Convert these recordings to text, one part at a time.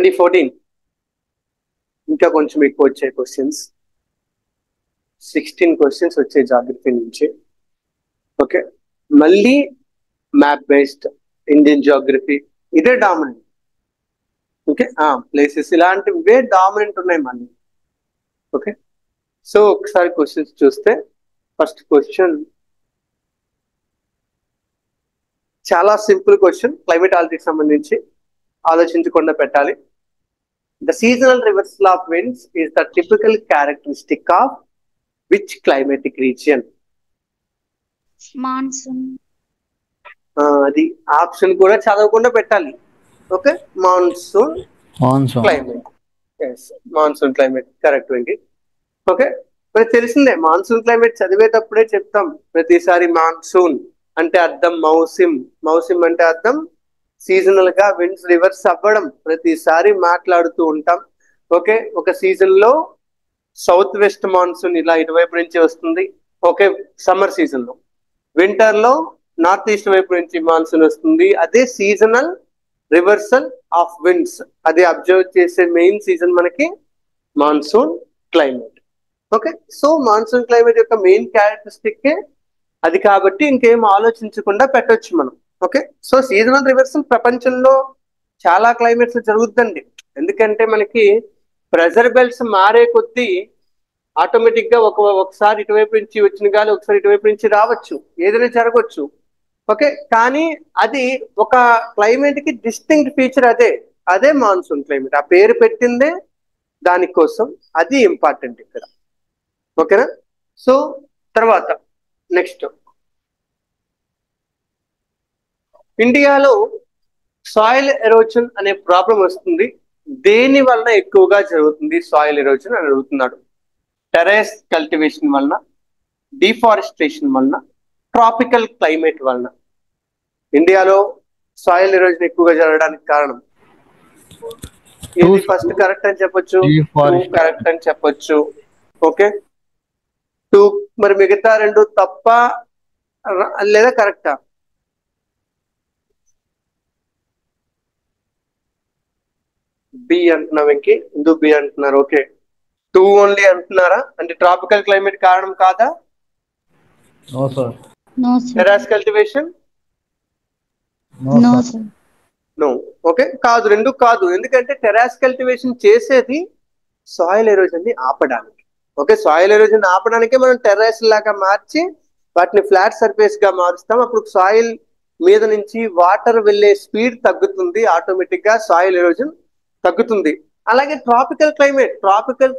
2014 ఇంకా కొంచెం ఎక్కువ వచ్చాయి క్వశ్చన్స్. 16 క్వశ్చన్స్ వచ్చాయి జాగ్రఫీ నుంచి. ఓకే, మళ్ళీ మ్యాప్ బేస్డ్ ఇండియన్ జాగ్రఫీ ఇదే డామినెంట్. ఓకే, ప్లేసెస్ ఇలాంటివే డామినెంట్ ఉన్నాయి మళ్ళీ. ఓకే, సో ఒకసారి క్వశ్చన్స్ చూస్తే ఫస్ట్ క్వశ్చన్ చాలా సింపుల్ క్వశ్చన్, క్లైమేటాలజీకి సంబంధించి ఆలోచించకుండా పెట్టాలి. The seasonal reversal of winds is the typical characteristic of which climatic region? Monsoon. అది ఆప్షన్ కూడా చదవకుండా పెట్టాలి. Okay, monsoon climate. Yes, monsoon climate correct అండి. ఓకే, మరి తెలిసిందే మాన్సూన్ క్లైమేట్ చదివేటప్పుడే చెప్తాం ప్రతిసారి. మాన్సూన్ అంటే అర్థం మౌసిమ్, మౌసిమ్ అంటే అర్థం సీజనల్ గా విండ్స్ రివర్స్ అవ్వడం, ప్రతిసారి మాట్లాడుతూ ఉంటాం. ఓకే, ఒక సీజన్ లో సౌత్ వెస్ట్ మాన్సూన్ ఇలా ఇటువైపు నుంచి వస్తుంది. ఓకే, సమ్మర్ సీజన్ లో. వింటర్ లో నార్త్ ఈస్ట్ వైపు నుంచి మాన్సూన్ వస్తుంది. అదే సీజనల్ రివర్సల్ ఆఫ్ విండ్స్, అది అబ్జర్వ్ చేసే మెయిన్ సీజన్ మనకి monsoon climate. Okay, so monsoon climate యొక్క మెయిన్ క్యారెక్టరిస్టిక్ అది, కాబట్టి ఇంకేం ఆలోచించకుండా పెట్టొచ్చు మనం. ఓకే, సో సీజనల్ రివర్సల్ ప్రపంచంలో చాలా క్లైమేట్స్ జరుగుతుందండి. ఎందుకంటే మనకి ప్రెజర్ బెల్ట్స్ మారే కొద్దీ ఆటోమేటిక్ గా ఒకసారి ఇటువైపు నుంచి వచ్చిన గాలి ఒకసారి ఇటువైపు నుంచి రావచ్చు, ఏదైనా జరగవచ్చు. ఓకే, కానీ అది ఒక క్లైమేట్ కి డిస్టింక్ట్ ఫీచర్, అదే మాన్సూన్ క్లైమేట్. ఆ పేరు పెట్టిందే దానికోసం, అది ఇంపార్టెంట్ ఇక్కడ. ఓకేనా? సో తర్వాత నెక్స్ట్, ఇండియాలో సాయిల్ ఎరోజన్ అనే ప్రాబ్లం వస్తుంది. దేని వలన ఎక్కువగా జరుగుతుంది సాయిల్ ఎరోజన్ అని అడుగుతున్నాడు. టెరెస్ కల్టివేషన్ వలన, డిఫారెస్టేషన్ వలన, ట్రాపికల్ క్లైమేట్ వలన ఇండియాలో సాయిల్ ఎరోజన్ ఎక్కువగా జరగడానికి కారణం ఇది? ఫస్ట్ కరెక్ట్ అని చెప్పొచ్చు, కరెక్ట్ అని చెప్పొచ్చు. ఓకే, 2. మరి మిగతా 2 తప్ప లేదా కరెక్టా? బి అంటున్నాం. ఎందుకు బి అంటున్నారు? ఓకే, 2 ఓన్లీ అంటున్నారా? అంటే ట్రాపికల్ క్లైమేట్ కారణం కాదా? టెరాస్ కల్టివేషన్? నో. ఓకే, కాదు, 2 కాదు. ఎందుకంటే టెరాస్ కల్టివేషన్ చేసేది సాయిల్ ఎరోజన్ ని ఆపడానికి. ఓకే, సాయిల్ ఎరోజన్ ఆపడానికే మనం టెర్రస్ లాగా మార్చి వాటిని ఫ్లాట్ సర్ఫేస్ గా మారుస్తాం. అప్పుడు సాయిల్ మీద నుంచి వాటర్ వెళ్ళే స్పీడ్ తగ్గుతుంది, ఆటోమేటిక్ గా సాయిల్ ఎరోజన్ తగ్గుతుంది. అలాగే ట్రాపికల్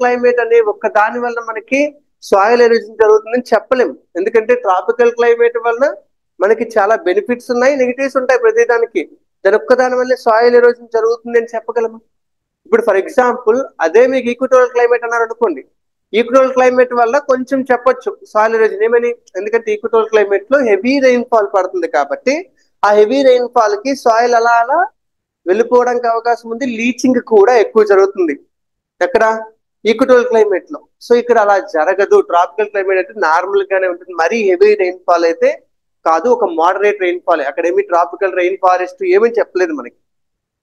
క్లైమేట్ అనే ఒక్క దాని వల్ల మనకి సాయిల్ ఎరోజన్ జరుగుతుందని చెప్పలేము. ఎందుకంటే ట్రాపికల్ క్లైమేట్ వలన మనకి చాలా బెనిఫిట్స్ ఉన్నాయి, నెగిటివ్స్ ఉంటాయి ప్రతిదానికి. దాని ఒక్కదాని వల్ల సాయిల్ ఎరోజన్ జరుగుతుంది అని చెప్పగలము? ఇప్పుడు ఫర్ ఎగ్జాంపుల్ అదే మీకు ఈక్వటోరియల్ క్లైమేట్ అన్నారు అనుకోండి, ఈక్వటోరియల్ క్లైమేట్ వల్ల కొంచెం చెప్పొచ్చు సాయిల్ ఎరోజన్ ఏమని. ఎందుకంటే ఈక్వటోరియల్ క్లైమేట్ లో హెవీ రెయిన్ ఫాల్ పడుతుంది కాబట్టి ఆ హెవీ రెయిన్ ఫాల్ కి సాయిల్ అలా వెళ్ళిపోవడానికి అవకాశం ఉంది. లీచింగ్ కూడా ఎక్కువ జరుగుతుంది ఎక్కడ? ఈక్వటోరియల్ క్లైమేట్ లో. సో ఇక్కడ అలా జరగదు. ట్రాపికల్ క్లైమేట్ అయితే నార్మల్ గానే ఉంటుంది, మరీ హెవీ రెయిన్ ఫాల్ అయితే కాదు, ఒక మోడరేట్ రెయిన్ ఫాల్. అక్కడ ఏమి ట్రాపికల్ రెయిన్ ఫారెస్ట్ ఏమని చెప్పలేదు మనకి.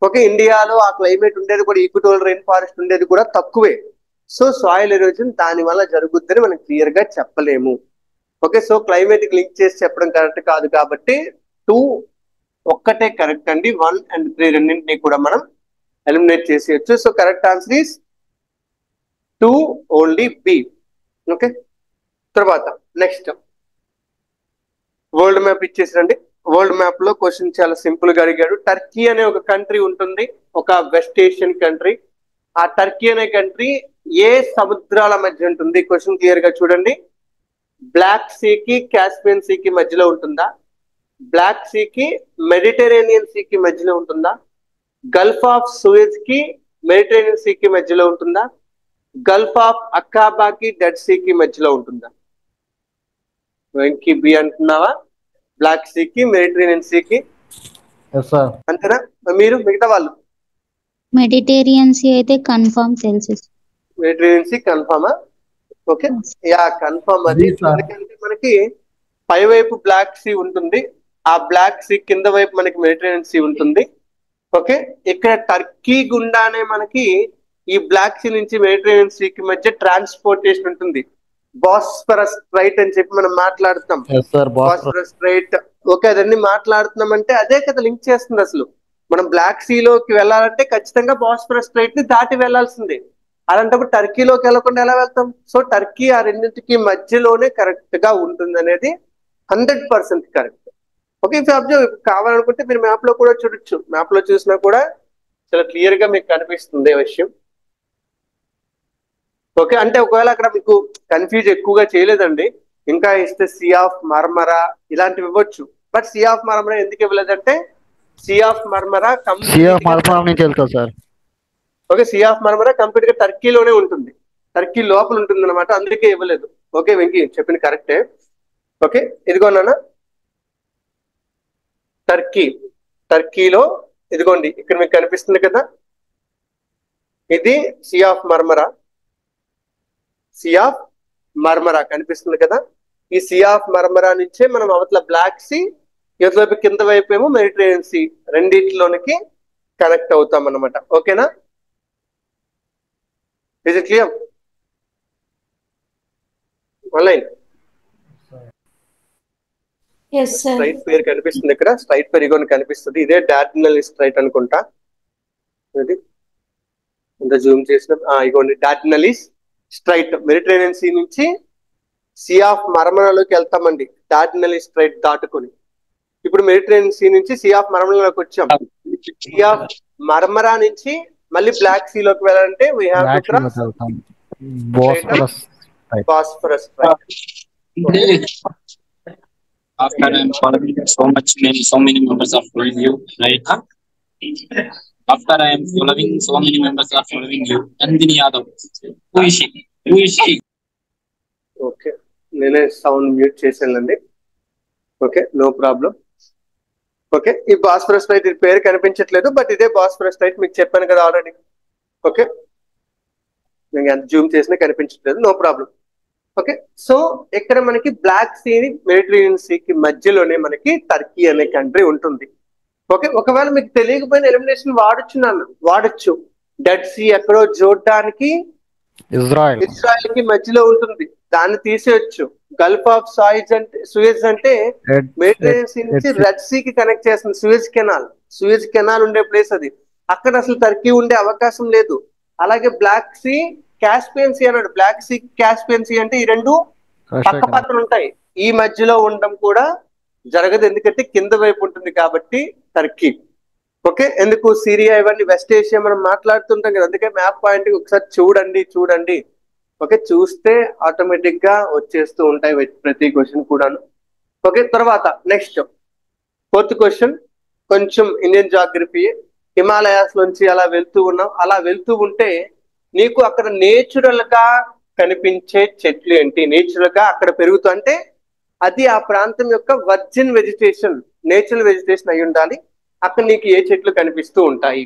ఓకే, ఇండియాలో ఆ క్లైమేట్ ఉండేది కూడా, ఈక్వటోరియల్ రెయిన్ ఫారెస్ట్ ఉండేది కూడా తక్కువే. సో సాయిల్ ఎరోజన్ దాని వల్ల జరుగుద్దని మనం క్లియర్ గా చెప్పలేము. ఓకే, సో క్లైమేట్ లింక్ చేసి చెప్పడం కరెక్ట్ కాదు కాబట్టి 2 ఒక్కటే కరెక్ట్ అండి. 1 and 3 రెండింటినీ కూడా మనం ఎలిమినేట్ చేసేయచ్చు. So correct answer is 2 only B. Okay, తర్వాత నెక్స్ట్ వరల్డ్ మ్యాప్ ఇచ్చేసండి. వరల్డ్ మ్యాప్ లో క్వశ్చన్ చాలా సింపుల్ గా అడిగాడు. టర్కీ అనే ఒక కంట్రీ ఉంటుంది, ఒక వెస్ట్ ఏషియన్ కంట్రీ. ఆ టర్కీ అనే కంట్రీ ఏ సముద్రాల మధ్య ఉంటుంది? క్వశ్చన్ క్లియర్ గా చూడండి. బ్లాక్ సీకి కాస్పియన్ సీకి మధ్యలో ఉంటుందా? బ్లాక్ సీకి మెడిటరేనియన్ సీకి మధ్యలో ఉంటుందా? గల్ఫ్ ఆఫ్ సూయజ్ కి మెడిటరేనియన్ సీకి మధ్యలో ఉంటుందా? గల్ఫ్ ఆఫ్ అక్కాబాకి డెడ్ సీకి మధ్యలో ఉంటుందా? వెంకీ బి అంటున్నావా? బ్లాక్ సీకి మెడిటరేనియన్ సీకి అంతేనా? మీరు మిగతా వాళ్ళు? మెడిటేరియన్ సీ అయితే కన్ఫర్మ్ తెలుసు. మెడిటరేనియన్ సీ కన్ఫర్మా? ఓకే, యా కన్ఫర్మ్ అది. ఎందుకంటే మనకి పై వైపు బ్లాక్ సీ ఉంటుంది, ఆ బ్లాక్ సీ కింద వైపు మనకి మెడిటరేనియన్ సీ ఉంటుంది. ఓకే, ఇక్కడ టర్కీ గుండానే మనకి ఈ బ్లాక్ సీ నుంచి మెడిటరేనియన్ సీకి మధ్య ట్రాన్స్పోర్టేషన్ ఉంటుంది. బాస్ఫరస్ స్ట్రైట్ అని చెప్పి మనం మాట్లాడుతాం. బాస్ఫరస్ స్ట్రైట్, ఓకే, అదన్నీ మాట్లాడుతున్నాం అంటే అదే కదా లింక్ చేస్తుంది. అసలు మనం బ్లాక్ సీలోకి వెళ్ళాలంటే ఖచ్చితంగా బాస్ఫరస్ స్ట్రైట్ ని దాటి వెళ్లాల్సిందే. అలాంటప్పుడు టర్కీలోకి వెళ్ళకుండా ఎలా వెళ్తాం? సో టర్కీ ఆ రెండింటికి మధ్యలోనే కరెక్ట్ గా ఉంటుంది అనేది 100% కరెక్ట్. ఓకే, అబ్జర్వ్ కావాలనుకుంటే మీరు మ్యాప్ లో కూడా చూడొచ్చు. మ్యాప్ లో చూసినా కూడా చాలా క్లియర్ గా మీకు కనిపిస్తుంది ఈ విషయం. ఓకే, అంటే ఒకవేళ అక్కడ మీకు కన్ఫ్యూజ్ ఎక్కువగా చేయలేదండి, ఇంకా ఇస్తే సీ ఆఫ్ మర్మరా ఇలాంటివి ఇవ్వచ్చు. బట్ సీ ఆఫ్ మర్మరా ఎందుకు ఇవ్వలేదంటే sea of Marmara okay, sea of Marmara complete గా టర్కీలోనే ఉంటుంది, టర్కీ లోపల ఉంటుంది అనమాట, అందుకే ఇవ్వలేదు. ఓకే వెంకీ చెప్పింది కరెక్టే. ఓకే, ఇదిగోనా టర్కీలో ఇదిగోండి ఇక్కడ మీకు కనిపిస్తుంది కదా, ఇది సీ ఆఫ్ మర్మరా కనిపిస్తుంది కదా. ఈ సీ ఆఫ్ మర్మరా నుంచే మనం అవతల బ్లాక్ సీ, ఇటువైపు కింద వైపు ఏమో మెడిటరేనియన్ సీ, రెండింటిలోనికి కనెక్ట్ అవుతాం అనమాట. ఓకేనా? Is it clear? Online straight పేరు కనిపిస్తుంది ఇక్కడ, స్ట్రైట్ పేరు ఇగోని కనిపిస్తుంది, ఇదే డార్డనల్ స్ట్రైట్ అనుకుంటా. ఇది ఇంత జూమ్ చేసిన ఇగోండి డార్డనలిస్ స్ట్రైట్, మెడిటరేనియన్ సీ నుంచి సీ ఆఫ్ మర్మరాలోకి వెళ్తామండి డార్డనలిస్ స్ట్రైట్ దాటుకొని. ఇప్పుడు మెడిటరేనియన్ సీ నుంచి సీ ఆఫ్ మర్మరాలోకి వచ్చాం. సీ ఆఫ్ మర్మరా నుంచి మళ్ళీ బ్లాక్ సీలోకి వెళ్ళాలంటే we have to cross Bosphorus straight. After I'm following so many members are following you, right? After I am following, so many members are following you. Nandini Yadav. Who is she? Okay, నేనే sound mute చేశానండి. Okay, no problem. Okay, ఈ Bosphorus strait పేరు కనిపించట్లేదు, but ఇదే Bosphorus straight, మీకు చెప్పాను కదా already. Okay, నేను ఎంత జూమ్ చేసినా కనిపించట్లేదు, నో ప్రాబ్లం. ఓకే, సో ఇక్కడ మనకి బ్లాక్ సీ మెడిటరేనియన్ సీకి మధ్యలోనే మనకి టర్కీ అనే కంట్రీ ఉంటుంది. ఓకే, ఒకవేళ మీకు తెలియకపోయిన ఎలిమినేషన్ వాడచ్చు. డెడ్ సీ ఎక్కడో జోర్డాన్కి ఇజ్రాయెల్ కి మధ్యలో ఉంటుంది, దాన్ని తీసేయచ్చు. గల్ఫ్ ఆఫ్ సూయజ్ అంటే మెడిటరేనియన్ సీ నుంచి రెడ్ సీకి కనెక్ట్ చేస్తుంది. సూయజ్ కెనాల్ ఉండే ప్లేస్ అది, అక్కడ అసలు టర్కీ ఉండే అవకాశం లేదు. అలాగే బ్లాక్ సీ, కాస్పియన్ సీ అన్నాడు, బ్లాక్ సీ కాస్పియన్ సీ అంటే ఈ రెండు పక్క పక్కన ఉంటాయి, ఈ మధ్యలో ఉండడం కూడా జరగదు, ఎందుకంటే కింద వైపు ఉంటుంది కాబట్టి టర్కీ. ఓకే, ఎందుకు సిరియా ఇవన్నీ వెస్ట్ ఏషియా మనం మాట్లాడుతుంటాం కదా, అందుకే మ్యాప్ పాయింట్ ఒకసారి చూడండి. ఓకే, చూస్తే ఆటోమేటిక్ గా వచ్చేస్తూ ఉంటాయి ప్రతి క్వశ్చన్ కూడాను. ఓకే, తర్వాత నెక్స్ట్ 4th క్వశ్చన్ కొంచెం ఇండియన్ జాగ్రఫీ. హిమాలయాస్ నుంచి అలా వెళ్తూ ఉంటే నీకు అక్కడ నేచురల్ గా కనిపించే చెట్లు ఏంటి? నేచురల్ గా అక్కడ పెరుగుతూ అంటే అది ఆ ప్రాంతం యొక్క వర్జిన్ వెజిటేషన్, నేచురల్ వెజిటేషన్ అయి ఉండాలి. అక్కడ నీకు ఏ చెట్లు కనిపిస్తూ ఉంటాయి?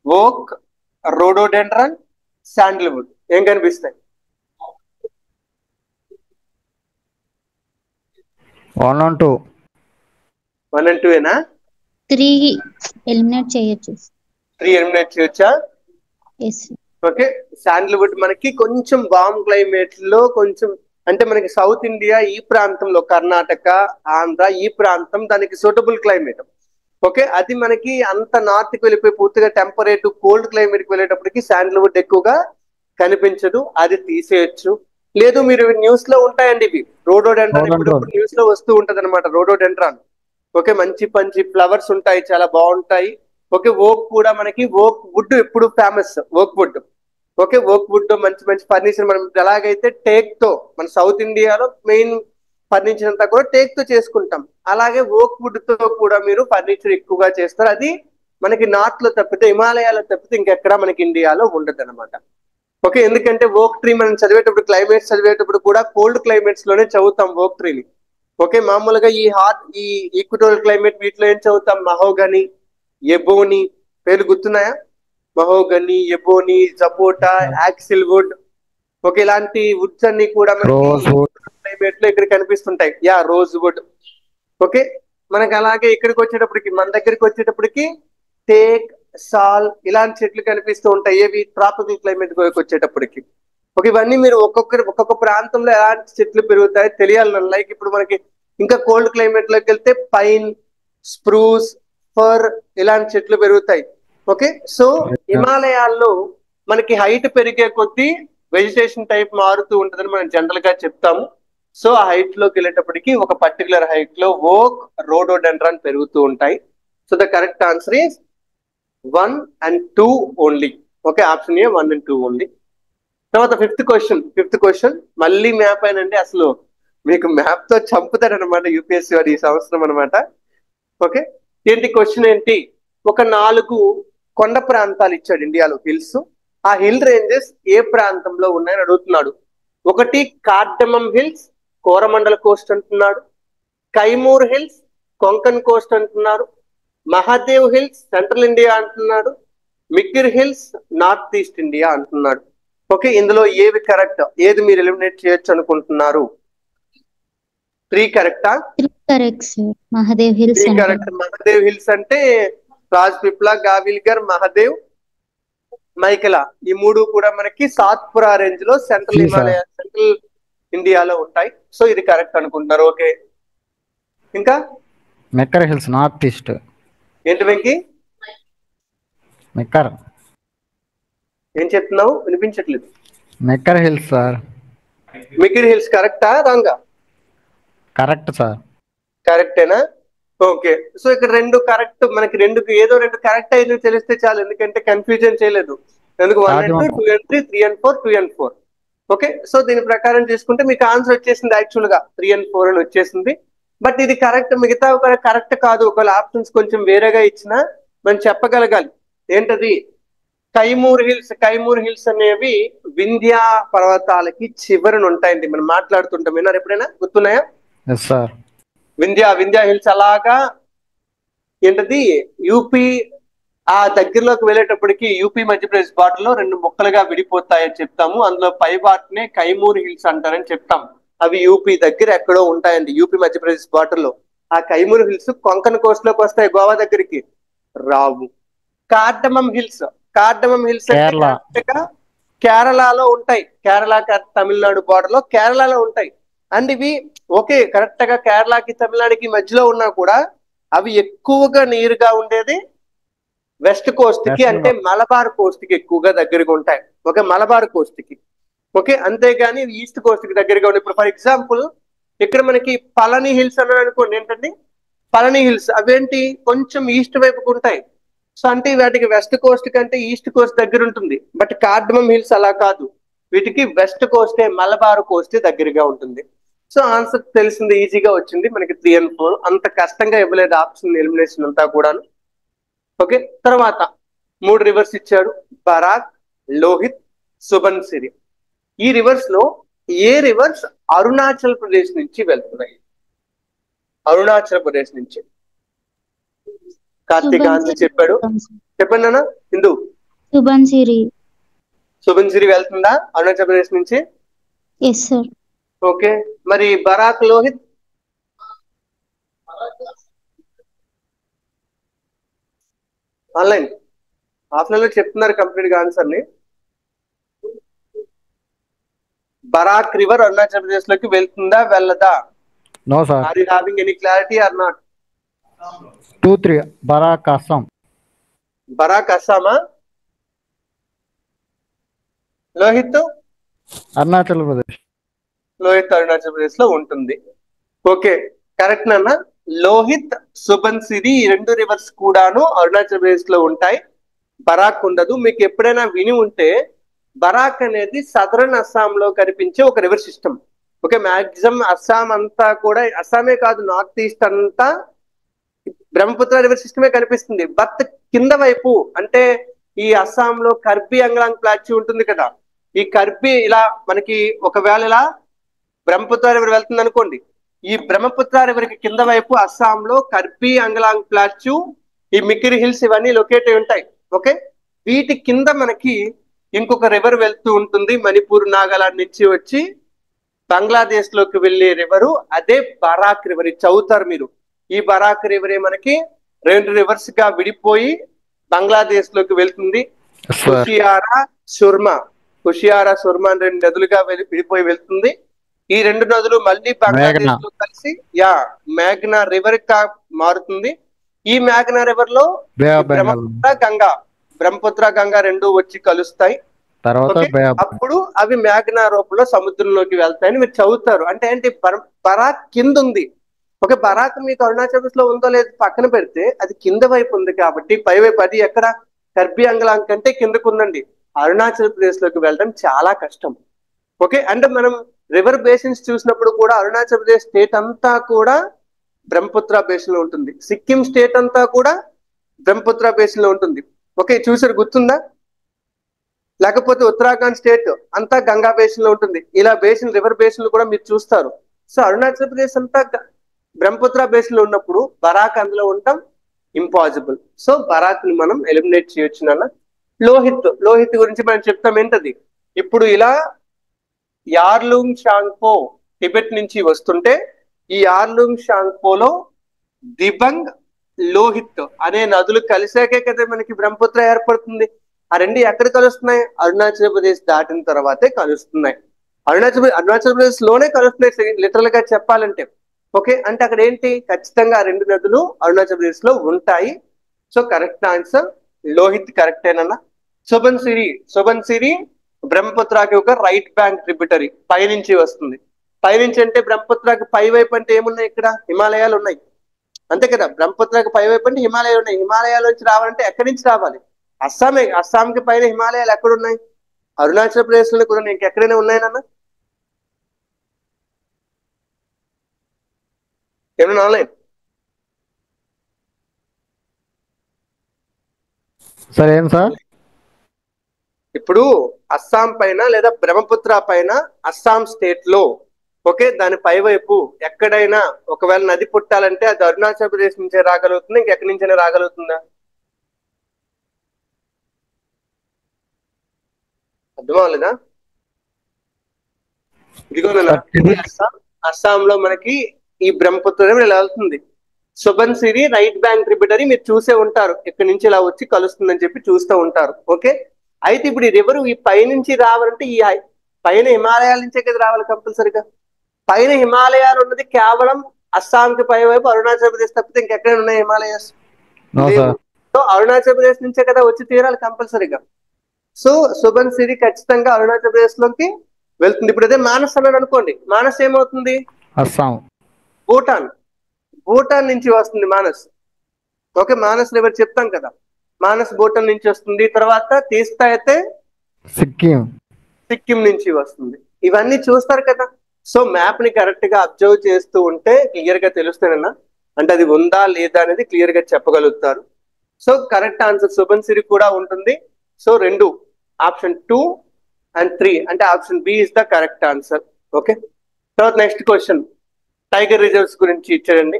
ఓక్, రోడోడెండ్రన్, శాండిల్వుడ్, ఏం కనిపిస్తాయి? 1 and 2. 1 and 2 ఏనా? 3 ఎలిమినేట్ చేయొచ్చు. 3 ఎలిమినేట్ చేయొచ్చా? ఓకే, శాండిల్వుడ్ మనకి కొంచెం వామ్ క్లైమేట్ లో, కొంచెం అంటే మనకి సౌత్ ఇండియా ఈ ప్రాంతంలో, కర్ణాటక, ఆంధ్ర ఈ ప్రాంతం దానికి సూటబుల్ క్లైమేట్. ఓకే, అది మనకి అంత నార్త్ కి వెళ్ళిపోయి పూర్తిగా టెంపరేట్ కోల్డ్ క్లైమేట్ కి వెళ్ళేటప్పటికి శాండిల్వుడ్ ఎక్కువగా కనిపించదు, అది తీసేయచ్చు. లేదు, మీరు న్యూస్ లో ఉంటాయండి ఇవి, రోడోడెండ్రాన్ ఇప్పుడు న్యూస్ లో వస్తూ ఉంటది అనమాట, రోడోడెండ్రాన్. ఓకే, మంచి ఫ్లవర్స్ ఉంటాయి, చాలా బాగుంటాయి. ఓకే, ఓక్ కూడా మనకి ఓక్ వుడ్ ఎప్పుడు famous, oak wood. Okay, oak wood మంచి ఫర్నిచర్, మనం ఎలాగైతే టేక్ తో మన సౌత్ ఇండియాలో మెయిన్ ఫర్నిచర్ అంతా కూడా టేక్ తో చేసుకుంటాం, అలాగే ఓక్ వుడ్ తో కూడా మీరు ఫర్నిచర్ ఎక్కువగా చేస్తారు. అది మనకి నార్త్ లో తప్పితే, హిమాలయాలో తప్పితే ఇంకెక్కడా మనకి ఇండియాలో ఉండదు అనమాట. ఓకే, ఎందుకంటే ఓక్ ట్రీ మనం క్లైమేట్స్ చదివేటప్పుడు కూడా కోల్డ్ క్లైమేట్స్ లోనే చదువుతాం ఓక్ ట్రీని. ఓకే, మామూలుగా ఈ ఈక్వటోరియల్ క్లైమేట్ వీటిలో ఏం చదువుతాం? మహోగని, ఎబోని పేర్లు గుర్తున్నాయా? మహోగని, ఎబోని, జపోటా, యాక్సిల్ వుడ్. ఓకే, ఇలాంటి వుడ్స్ అన్ని కూడా క్లైమేట్ లో ఇక్కడ కనిపిస్తుంటాయి. Rose would. ఓకే, మనకి అలాగే ఇక్కడికి వచ్చేటప్పటికి, మన దగ్గరికి వచ్చేటప్పటికి టేక్, సాల్ ఇలాంటి చెట్లు కనిపిస్తూ ఉంటాయి. ఏవి ట్రాపికల్ క్లైమేట్ వచ్చేటప్పటికి. ఓకే, ఇవన్నీ మీరు ఒక్కొక్క ప్రాంతంలో ఎలాంటి చెట్లు పెరుగుతాయో తెలియాలి. లైక్ ఇప్పుడు మనకి ఇంకా కోల్డ్ క్లైమేట్ లోకి వెళ్తే పైన్, స్ప్రూస్, ఫర్ ఇలాంటి చెట్లు పెరుగుతాయి. ఓకే, సో హిమాలయాల్లో మనకి హైట్ పెరిగే కొద్దీ వెజిటేషన్ టైప్ మారుతూ ఉంటుందని మనం జనరల్ గా చెప్తాము. సో ఆ హైట్ లోకి వెళ్ళేటప్పటికి ఒక పర్టికులర్ హైట్ లో ఓక్, రోడోడెండ్రాన్ పెరుగుతూ ఉంటాయి. So the correct answer is 1 and 2 only. Okay, option A 1 and 2 only. తర్వాత ఫిఫ్త్ క్వశ్చన్ మళ్ళీ మ్యాప్ అయినండి. అసలు మీకు మ్యాప్ తో చంపుతారనమాట యూపీఎస్సీ వాడు ఈ సంవత్సరం అనమాట. ఓకే, ఏంటి క్వశ్చన్ ఏంటి? ఒక 4 కొండ ప్రాంతాలు ఇచ్చాడు ఇండియాలో, హిల్స్. ఆ హిల్ రేంజెస్ ఏ ప్రాంతంలో ఉన్నాయని అడుగుతున్నాడు. ఒకటి కార్డమమ్ హిల్స్, కోరమండల్ కోస్ట్ అంటున్నాడు. కైమూర్ హిల్స్, కొంకన్ కోస్ట్ అంటున్నాడు. మహాదేవ్ హిల్స్, సెంట్రల్ ఇండియా అంటున్నాడు. Mikir hills, north east India అంటున్నాడు. ఓకే, ఇందులో ఏవి కరెక్ట్? ఏది మీరు ఎలిమినేట్ చేయొచ్చు అనుకుంటున్నారు? 3 కరెక్టా? 3 correct sir. Mahadev hills 3 correct. Mahadev hills అంటే రాజ్పిప్లా, గావిల్గర్, మహాదేవ్, మైకలా ఈ 3 కూడా మనకి సాత్పురా రేంజ్ లో సెంట్రల్ ఇండియాలో ఉంటాయి. సో ఇది కరెక్ట్ అనుకుంటున్నారు. ఓకే, ఇంకా మెక్కర్ హిల్స్ నార్త్ ఈస్ట్. ఏంటి వెంకి? మెక్కర్ ఏం చెప్తున్నావు? వినిపించట్లేదు. మెక్కర్ హిల్స్ సార్. మికిర్ హిల్స్ కరెక్టా రాంగా? Correct sir. కరెక్టేనా? ఓకే, సో ఇక్కడ 2 కరెక్ట్. మనకి ఏదో 2 కరెక్ట్ అయితే తెలిస్తే చాలు, ఎందుకంటే కన్ఫ్యూజన్ చేయలేదు. ఎందుకు 1 and 2, 2 and 3, 3 and 4, 2 and 4. Okay, so దీని ప్రకారం తీసుకుంటే మీకు ఆన్సర్ వచ్చేసింది. యాక్చువల్ గా 3 and 4 అని వచ్చేసింది. బట్ ఇది కరెక్ట్, మిగతా కరెక్ట్ కాదు. ఒకవేళ ఆప్షన్స్ కొంచెం వేరేగా ఇచ్చినా మనం చెప్పగలగాలి. ఏంటది? కైమూర్ హిల్స్ అనేవి వింధ్యా పర్వతాలకి చివరన ఉంటాయండి. మనం మాట్లాడుతుంటాం, విన్నారు ఎప్పుడైనా? గుర్తున్నాయా? వింధ్యా హిల్స్ అలాగా ఏంటది యూపీ ఆ దగ్గరలోకి వెళ్ళేటప్పటికి యూపీ మధ్యప్రదేశ్ బార్డర్ లో 2 ముక్కలుగా విడిపోతాయని చెప్తాము. అందులో పై బాట్నే కైమూర్ హిల్స్ అంటారని చెప్తాం. అవి యూపీ దగ్గర ఎక్కడో ఉంటాయండి, యూపీ మధ్యప్రదేశ్ బార్డర్ లో. ఆ కైమూర్ హిల్స్ కొంకన్ కోస్ట్ లోకి వస్తాయి, గోవా దగ్గరికి రావు. కార్డమమ్ హిల్స్ కేరళలో ఉంటాయి. కేరళ తమిళనాడు బార్డర్ లో కేరళలో ఉంటాయి. అండ్ ఇవి ఓకే కరెక్ట్ గా కేరళకి తమిళనాడుకి మధ్యలో ఉన్నా కూడా అవి ఎక్కువగా నీరుగా ఉండేది వెస్ట్ కోస్ట్ కి, అంటే మలబార్ కోస్ట్ కి ఎక్కువగా దగ్గరగా ఉంటాయి. ఓకే, మలబార్ కోస్ట్ కి. ఓకే, అంతేగాని ఈస్ట్ కోస్ట్ కి దగ్గరగా ఉన్నాయి. ఇప్పుడు ఫర్ ఎగ్జాంపుల్ ఇక్కడ మనకి పళని హిల్స్ అన్నాడు అనుకోండి. ఏంటండి పళని హిల్స్? అవేంటి కొంచెం ఈస్ట్ వైపుకు ఉంటాయి. సో అంటే వాటికి వెస్ట్ కోస్ట్ కంటే ఈస్ట్ కోస్ట్ దగ్గర ఉంటుంది. బట్ కార్డమమ్ హిల్స్ అలా కాదు, వీటికి వెస్ట్ కోస్టే, మలబార్ కోస్టే దగ్గరగా ఉంటుంది. సో ఆన్సర్ తెలిసింది, ఈజీగా వచ్చింది మనకి 3 and 4. అంత కష్టంగా ఇవ్వలేదు ఆప్షన్ ఎలిమినేషన్ అంతా కూడాను. ఓకే, తర్వాత 3 రివర్స్ ఇచ్చాడు, బరాక్, లోహిత్, సుబన్సిరి. ఈ రివర్స్ లో ఏ రివర్స్ అరుణాచల్ ప్రదేశ్ నుంచి వెళ్తున్నాయి? అరుణాచల్ ప్రదేశ్ నుంచి కార్తీక్ ఆన్సర్ చెప్పాడు. చెప్పండి అన్న. హిందూ సుబన్సిరి వెళ్తుందా అరుణాచల్ ప్రదేశ్ నుంచి? Yes sir. ఓకే, మరి బరాక్, లోహిత్? ఆన్లైన్ ఆఫ్లైన్ లో చెప్తున్నారు కంప్లీట్ గా ఆన్సర్ ని. బరాక్ రివర్ అరుణాచల్ ప్రదేశ్ లోకి వెళ్తుందా వెళ్ళదా? No sir. Are you having any clarity or not? 2, 3 Barak Assam. Barak అస్సామా? లోహిత్? అరుణాచల్ ప్రదేశ్. లోహిత్ అరుణాచల్ ప్రదేశ్ లో ఉంటుంది. ఓకే, కరెక్ట్ నాన్న. లోహిత్, సుబన్సిరి ఈ 2 రివర్స్ కూడాను అరుణాచల్ ప్రదేశ్ లో ఉంటాయి, బరాక్ ఉండదు. మీకు ఎప్పుడైనా విని ఉంటే బరాక్ అనేది సదరన్ అస్సాంలో కనిపించే ఒక river system. Okay, maximum Assam అంతా కూడా, అస్సామే కాదు నార్త్ ఈస్ట్ అంతా బ్రహ్మపుత్ర రివర్ సిస్టమే కనిపిస్తుంది. బట్ కింద వైపు అంటే ఈ అస్సాంలో కర్బీ అంగ్లాంగ్ ప్లాచ్యూ ఉంటుంది కదా, ఈ కర్బీ ఇలా మనకి ఒకవేళ ఇలా బ్రహ్మపుత్ర రివర్ వెళ్తుంది అనుకోండి, ఈ బ్రహ్మపుత్ర రివర్ కి కింద వైపు అస్సాంలో కర్బీ అంగ్లాంగ్ ప్లాచ్యూ, ఈ మికిర్ హిల్స్ ఇవన్నీ లొకేట్ అయి ఉంటాయి. ఓకే, వీటి కింద మనకి ఇంకొక రివర్ వెళ్తూ ఉంటుంది, మణిపూర్, నాగాలాండ్ నుంచి వచ్చి బంగ్లాదేశ్ లోకి వెళ్ళే రివరు, అదే బరాక్ రివర్. ఇది చదువుతారు మీరు. ఈ బరాక్ రివరే మనకి 2 రివర్స్ గా విడిపోయి బంగ్లాదేశ్ లోకి వెళ్తుంది. సార్ కుషియారా సుర్మా అని 2 నదులుగా విడిపోయి వెళ్తుంది. ఈ 2 నదులు మళ్ళీ బంగ్లాదేశ్ లో కలిసి మేఘ్నా రివర్ గా మారుతుంది. ఈ మేఘ్నా రివర్ లో బ్రహ్మపుత్ర గంగా 2 వచ్చి కలుస్తాయి. అప్పుడు అవి మేఘ్నా రూపంలో సముద్రంలోకి వెళ్తాయని మీరు చదువుతారు. అంటే ఏంటి, బరాక్ కింద ఉంది. ఓకే, బరాక్ మీకు అరుణాచల్ ప్రదేశ్ లో ఉందో లేదు పక్కన పెడితే అది కింద వైపు ఉంది కాబట్టి పై వైపు అది ఎక్కడ కర్బీ అంగలాంగ్ కంటే కిందకు ఉందండి. అరుణాచల్ ప్రదేశ్ లోకి వెళ్ళడం చాలా కష్టం. ఓకే, అంటే మనం రివర్ బేసిన్స్ చూసినప్పుడు కూడా అరుణాచల్ ప్రదేశ్ స్టేట్ అంతా కూడా బ్రహ్మపుత్ర బేసిన్ లో ఉంటుంది. సిక్కిం స్టేట్ అంతా కూడా బ్రహ్మపుత్ర బేసిన్ లో ఉంటుంది. ఓకే, చూసారు, గుర్తుందా? లేకపోతే ఉత్తరాఖండ్ స్టేట్ అంతా గంగా బేసిన్ లో ఉంటుంది. ఇలా బేసిన్ రివర్ బేసిన్లు కూడా మీరు చూస్తారు. సో అరుణాచల్ ప్రదేశ్ అంతా బ్రహ్మపుత్ర బేసిన్ లో ఉన్నప్పుడు బరాక్ అందులో ఉండటం ఇంపాసిబుల్. సో బరాక్ ని మనం ఎలిమినేట్ చేయొచ్చు నాన్న. లోహిత్ గురించి మనం చెప్తాం. ఏంటది? ఇప్పుడు ఇలా యార్లుంగ్ షాంగ్పో టిబెట్ నుంచి వస్తుంటే ఈ యార్లుంగ్ షాంగ్పోలో దిబంగ్, లోహిత్ అనే నదులు కలిసాకే కదా మనకి బ్రహ్మపుత్ర ఏర్పడుతుంది. ఆ 2 ఎక్కడ కలుస్తున్నాయి? అరుణాచల్ ప్రదేశ్ దాటిన తర్వాతే కలుస్తున్నాయి. అరుణాచల్ ప్రదేశ్ లోనే కలుస్తున్నాయి లిటరల్ గా చెప్పాలంటే. ఓకే, అంటే అక్కడ ఏంటి, ఖచ్చితంగా ఆ 2 నదులు అరుణాచల్ ప్రదేశ్ లో ఉంటాయి. సో కరెక్ట్ ఆన్సర్ లోహిత్ కరెక్టేనన్నా. సుబన్సిరి బ్రహ్మపుత్రకి ఒక రైట్ బ్యాంక్ ట్రిబ్యూటరీ పైనుంచి వస్తుంది. పైనుంచి అంటే బ్రహ్మపుత్రకి పై వైపు అంటే ఏమున్నాయి? ఇక్కడ హిమాలయాలు ఉన్నాయి, అంతే కదా. బ్రహ్మపుత్రకి పై వైపు అంటే హిమాలయాలు ఉన్నాయి. హిమాలయాల నుంచి రావాలంటే ఎక్కడి నుంచి రావాలి? అస్సాంకి పైన హిమాలయాలు ఎక్కడున్నాయి? అరుణాచల్ ప్రదేశ్ లో కూడా ఇంకెక్కడైనా ఉన్నాయనన్నా? ఏమన్నా ఆన్లైన్ సార్ ఏం సార్? ఇప్పుడు అస్సాం పైన లేదా బ్రహ్మపుత్ర పైన అస్సాం స్టేట్ లో ఓకే దాని పై వైపు ఎక్కడైనా ఒకవేళ నది పుట్టాలంటే అది అరుణాచల్ ప్రదేశ్ నుంచే రాగలుగుతుంది, ఇంకెక్కడి నుంచైనా రాగలుగుతుందా? అర్థం అవ్వలేదా? ఇదిగో అస్సాంలో మనకి ఈ బ్రహ్మపుత్ర ఇలా వెళ్తుంది. సుబన్సిరి రైట్ బ్యాంక్ ట్రిబ్యూటరీ మీరు చూసే ఉంటారు, ఇక్కడి నుంచి ఇలా వచ్చి కలుస్తుందని చెప్పి చూస్తూ ఉంటారు. ఓకే, అయితే ఇప్పుడు ఈ రివర్ ఈ పై నుంచి రావాలంటే ఈ పైన హిమాలయాల నుంచే కదా రావాలి కంపల్సరిగా. పైన హిమాలయాలు ఉన్నది కేవలం అస్సాంకి పై వైపు అరుణాచల్ ప్రదేశ్ తప్పితే ఇంకెక్కడైనా ఉన్నాయి హిమాలయాస్? సో అరుణాచల్ ప్రదేశ్ నుంచే కదా వచ్చి తీరాలి కంపల్సరిగా. సో సుబన్సిరి ఖచ్చితంగా అరుణాచల్ ప్రదేశ్ లోకి వెళ్తుంది. ఇప్పుడు అదే మానస్ అన్నాడు అనుకోండి, మానస్ ఏమవుతుంది? అస్సాం. భూటాన్ నుంచి వస్తుంది మానస్. ఓకే, మానస్ రివర్ చెప్తాం కదా, మానస్ భూటాన్ నుంచి వస్తుంది. తర్వాత తీస్తా అయితే సిక్కిం నుంచి వస్తుంది. ఇవన్నీ చూస్తారు కదా. సో మ్యాప్ ని కరెక్ట్ గా అబ్జర్వ్ చేస్తూ ఉంటే క్లియర్ గా తెలుస్తానన్నా, అంటే అది ఉందా లేదా అనేది క్లియర్ గా చెప్పగలుగుతారు. సో కరెక్ట్ ఆన్సర్ సుబన్సిరి కూడా ఉంటుంది. సో 2 ఆప్షన్ 2 and 3 అంటే option B is the correct answer. Okay, తర్వాత నెక్స్ట్ క్వశ్చన్ టైగర్ రిజర్వ్స్ గురించి ఇచ్చాడండి.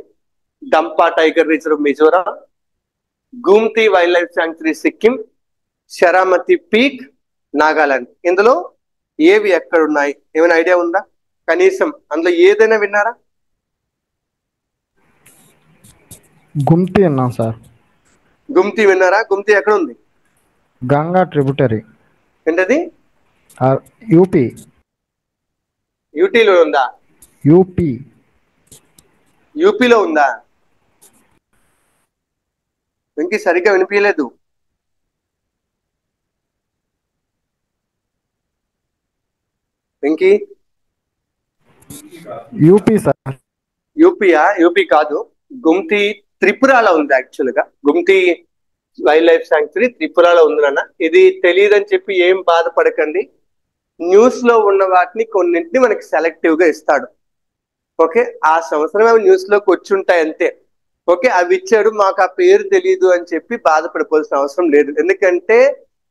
Dampa tiger reserve Mizoram, Gumti wild life sanctuary Sikkim, Saramati peak Nagaland. ఇందులో ఏవి ఎక్కడ ఉన్నాయి? ఏమైనా ఐడియా ఉందా? కనీసం అందులో ఏదైనా విన్నారా? గుమ్తి అన్నాం సార్. గుమ్తి విన్నారా? గుమ్తి ఎక్కడ ఉంది? గంగా ట్రిబ్యూటరీ. ఏంటది? యూటీలో ఉందా? యూపీలో ఉందా? వెంకీ సరిగ్గా వినిపించలేదు. Venky UP sir. యూపీ కాదు, గుమ్తి త్రిపురలో ఉంది. యాక్చువల్ గా గుమ్తి వైల్డ్ లైఫ్ శాంక్చురీ త్రిపురలో ఉంది నాన్న. ఇది తెలియదని చెప్పి ఏం బాధపడకండి, న్యూస్ లో ఉన్న వాటిని కొన్నింటిని మనకి సెలెక్టివ్ గా ఇస్తాడు. ఓకే, ఆ సంవత్సరం అవి న్యూస్ లోకి వచ్చి ఉంటాయి అంతే. ఓకే, అవి ఇచ్చాడు మాకు ఆ పేరు తెలియదు అని చెప్పి బాధపడిపోవాల్సిన అవసరం లేదు. ఎందుకంటే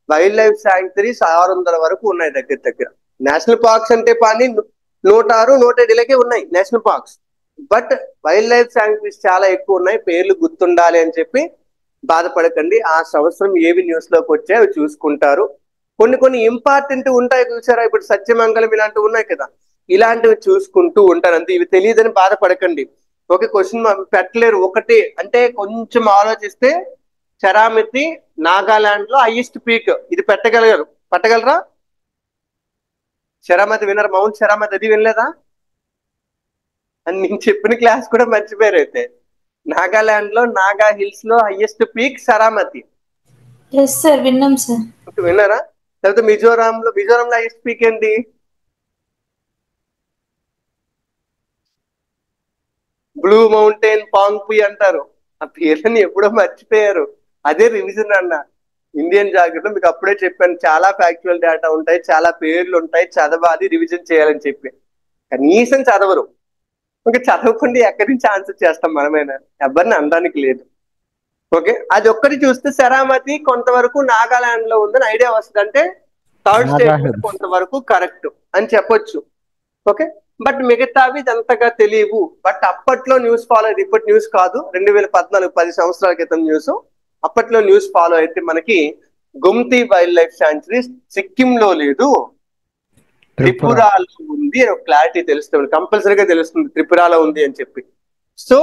వైల్డ్ లైఫ్ శాంక్చురీస్ 600 వరకు ఉన్నాయి దగ్గర. నేషనల్ పార్క్స్ అంటే పాని 106, 107 ఉన్నాయి national parks. But wild life sanctuaries చాలా ఎక్కువ ఉన్నాయి, పేర్లు గుర్తుండాలి అని చెప్పి బాధపడకండి. ఆ సంవత్సరం ఏవి న్యూస్ లోకి వచ్చాయో అవి చూసుకుంటారు. కొన్ని ఇంపార్టెంట్ ఉంటాయి చూసారా, ఇప్పుడు సత్యమంగళం ఇలాంటివి ఉన్నాయి కదా, ఇలాంటివి చూసుకుంటూ ఉంటారు అంతే. ఇవి తెలియదని బాధపడకండి. ఓకే, క్వశ్చన్ పెట్టలేరు ఒకటి అంటే కొంచెం ఆలోచిస్తే శరామితి నాగాలాండ్ లో హైయెస్ట్ పీక్. ఇది పట్టగలరా? శరామతి వినరు? మౌంట్ శరామతి అది వినలేదా? అని నేను చెప్పిన క్లాస్ కూడా మర్చిపోయారు అయితే. నాగాలాండ్ లో నాగా హిల్స్ లో హైయెస్ట్ పీక్ శరామతి. ఎస్ సార్, విన్నాం సార్. విన్నారా? తర్వాత మిజోరాంలో హైయెస్ట్ పీక్ ఏంటి? బ్లూ మౌంటైన్ పాంగ్పుయ్ అంటారు. ఆ పేర్లని ఎప్పుడో మర్చిపోయారు. అదే రివిజన్ అన్న. ఇండియన్ జాగ్రత్తలో మీకు అప్పుడే చెప్పాను, చాలా ఫ్యాక్చువల్ డేటా ఉంటాయి, చాలా పేర్లు ఉంటాయి, చదవాలి, రివిజన్ చేయాలని చెప్పి. కనీసం చదవరు. ఇంకా చదవకుండా ఎక్కడి నుంచి ఆన్సర్ చేస్తాం మనమైనా? ఎవరిని అనడానికి లేదు. ఓకే, అది ఒక్కటి చూస్తే శరామతి కొంతవరకు నాగాలాండ్ లో ఉందని ఐడియా వస్తుంది. అంటే థర్డ్ స్టేట్మెంట్ కొంతవరకు కరెక్ట్ అని చెప్పొచ్చు. ఓకే, బట్ మిగతావి అంతగా తెలియవు. బట్ అప్పట్లో న్యూస్ ఫాలో అయితే, ఇప్పటి న్యూస్ కాదు, 2014 10 సంవత్సరాల క్రితం న్యూస్. అప్పట్లో న్యూస్ ఫాలో అయితే మనకి గుమ్తి వైల్డ్ లైఫ్ శాంచురీ సిక్కిం లో లేదు, త్రిపురాలో ఉంది అని క్లారిటీ తెలుస్తుంది. కంపల్సరీగా తెలుస్తుంది త్రిపురాలో ఉంది అని చెప్పి. సో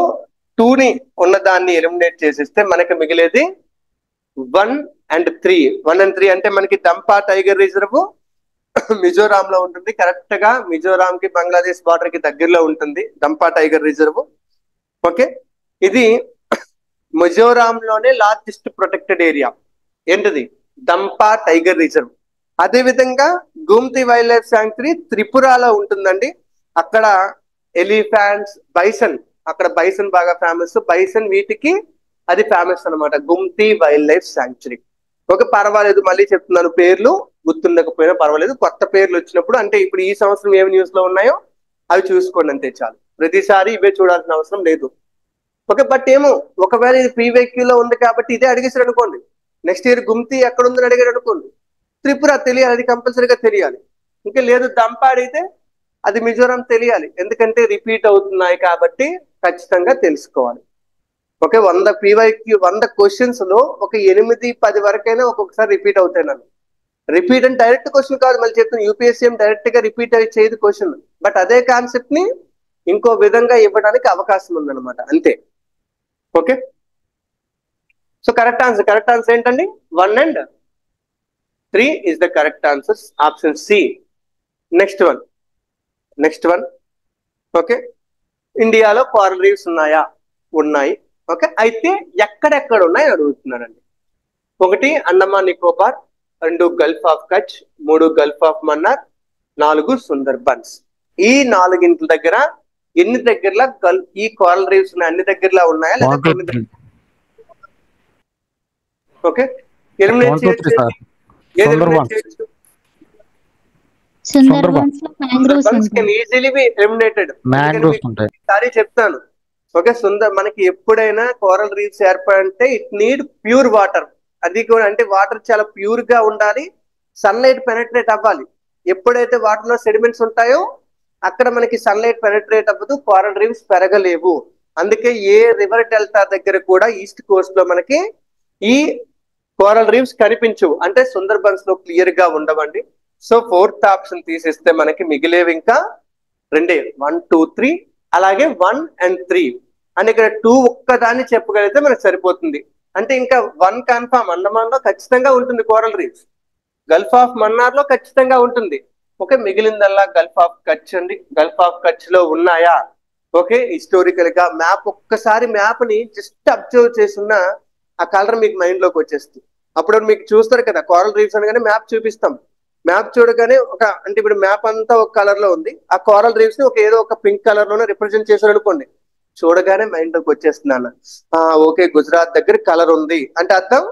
2ని ఉన్నదాన్ని ఎలిమినేట్ చేసేస్తే మనకి మిగిలేది 1 and 3. 1 and 3 అంటే మనకి దంపా టైగర్ రిజర్వ్ మిజోరాం లో ఉంటుంది. కరెక్ట్ గా మిజోరాం కి బంగ్లాదేశ్ బార్డర్ కి దగ్గరలో ఉంటుంది దంపా టైగర్ రిజర్వ్. ఓకే, ఇది మిజోరాం లోనే లార్జెస్ట్ ప్రొటెక్టెడ్ ఏరియా. ఏంటిది? దంపా టైగర్ రిజర్వ్. అదే విధంగా గుమ్తి వైల్డ్ లైఫ్ శాంక్చురీ త్రిపురాలో ఉంటుందండి. అక్కడ ఎలిఫాంట్స్, బైసన్, అక్కడ బైసన్ బాగా ఫేమస్. బైసన్ వీటికి అది ఫేమస్ అనమాట, గుమ్తి వైల్డ్ లైఫ్ శాంక్చురీ. ఓకే, పర్వాలేదు, మళ్ళీ చెప్తున్నాను, పేర్లు గుర్తుండకపోయినా పర్వాలేదు, కొత్త పేర్లు వచ్చినప్పుడు, అంటే ఇప్పుడు ఈ సంవత్సరం ఏమి న్యూస్ లో ఉన్నాయో అవి చూసుకోండి అంతే చాలు. ప్రతిసారి ఇవే చూడాల్సిన అవసరం లేదు. ఓకే, బట్ ఏమో ఒకవేళ ఇది ప్రీవైక్యూ లో ఉంది కాబట్టి ఇదే అడిగేసారు అనుకోండి, నెక్స్ట్ ఇయర్ గుమ్తి ఎక్కడ ఉందని అడిగారు అనుకోండి, త్రిపుర తెలియాలి, అది కంపల్సరీగా తెలియాలి. ఇంకా లేదు దంపా అడిగితే అది మిజోరాం తెలియాలి, ఎందుకంటే రిపీట్ అవుతున్నాయి కాబట్టి ఖచ్చితంగా తెలుసుకోవాలి. ఓకే, 100 ప్రీవైక్యూ 100 క్వశ్చన్స్ లో ఒక 8-10 వరకైనా ఒక్కొక్కసారి రిపీట్ అవుతాయి. నన్ను రిపీట్ అని డైరెక్ట్ క్వశ్చన్ కాదు, మళ్ళీ చెప్తాను, యూపీఎస్సీ డైరెక్ట్ గా రిపీట్ అయి చేయదు క్వశ్చన్, బట్ అదే కాన్సెప్ట్ ని ఇంకో విధంగా ఇవ్వడానికి అవకాశం ఉందన్నమాట, అంతే. ఓకే, సో కరెక్ట్ ఆన్సర్ ఏంటండి? 1 and 3 is the correct answer. Option C. Next one. Okay, ఇండియాలో కోరల్ రీఫ్స్ ఉన్నాయా? ఉన్నాయి. ఓకే, అయితే ఎక్కడెక్కడ ఉన్నాయి అడుగుతున్నారండి. 1 Andaman Nicobar, 2 Gulf of Kutch, 3 Gulf of Mannar, 4 Sundarbans. ఈ 4 దగ్గర ఎన్ని దగ్గరలా ఈ కోరల్ రీఫ్స్ ఉన్నాయి? అన్ని దగ్గరలా ఉన్నాయా లేదా కొన్ని దగ్గర? ఓకే, ఎలిమినేట్ చేయొచ్చు. ఏది ఎలిమినేట్ చేయొచ్చు? సుందర్బన్స్ లో మ్యాంగ్రోవ్స్ ఉంటాయి. Easily be eliminated. సారీ చెప్తాను. ఓకే, మనకి ఎప్పుడైనా కోరల్ రీఫ్స్ ఏర్పడంటే ఇట్ నీడ్ ప్యూర్ వాటర్. అది కూడా అంటే వాటర్ చాలా ప్యూర్ గా ఉండాలి, సన్లైట్ పెనట్రేట్ అవ్వాలి. ఎప్పుడైతే వాటర్ లో సెడిమెంట్స్ ఉంటాయో అక్కడ మనకి సన్లైట్ పెనట్రేట్ అవ్వదు, కోరల్ రీఫ్స్ పెరగలేవు. అందుకే ఏ రివర్ డెల్టా దగ్గర కూడా ఈస్ట్ కోస్ట్ లో మనకి ఈ కోరల్ రీఫ్స్ కనిపించవు, అంటే సుందర్బన్స్ లో క్లియర్ గా ఉండవండి. సో 4th ఆప్షన్ తీసేస్తే మనకి మిగిలేవి ఇంకా 2, 1, 2, 3, అలాగే 1 and 3. అని ఇక్కడ 2 ఒక్కదాన్ని చెప్పగలిగితే మనకు సరిపోతుంది. అంటే ఇంకా 1 కన్ఫామ్, అండమాన్ లో ఖచ్చితంగా ఉంటుంది coral reefs, Gulf of Mannar లో ఖచ్చితంగా ఉంటుంది. ఓకే, మిగిలిందల్లా గల్ఫ్ ఆఫ్ కచ్ అండి. గల్ఫ్ ఆఫ్ కచ్ లో ఉన్నాయా? ఓకే, హిస్టారికల్ గా మ్యాప్, ఒక్కసారి మ్యాప్ ని జస్ట్ అబ్జర్వ్ చేస్తున్న ఆ కలర్ మీకు మైండ్ లోకి వచ్చేస్తుంది. అప్పుడు మీకు చూస్తారు కదా కోరల్ రీఫ్స్ అనగానే మ్యాప్ చూపిస్తాం, మ్యాప్ చూడగానే అంటే ఇప్పుడు మ్యాప్ అంతా ఒక కలర్ లో ఉంది, ఆ కోరల్ రీఫ్స్ ని ఏదో ఒక పింక్ కలర్ లోనే రిప్రజెంట్ చేశారు అనుకోండి, చూడగానే మైండ్ లోకి వచ్చేస్తున్నాను. ఓకే, గుజరాత్ దగ్గర కలర్ ఉంది అంటే అర్థం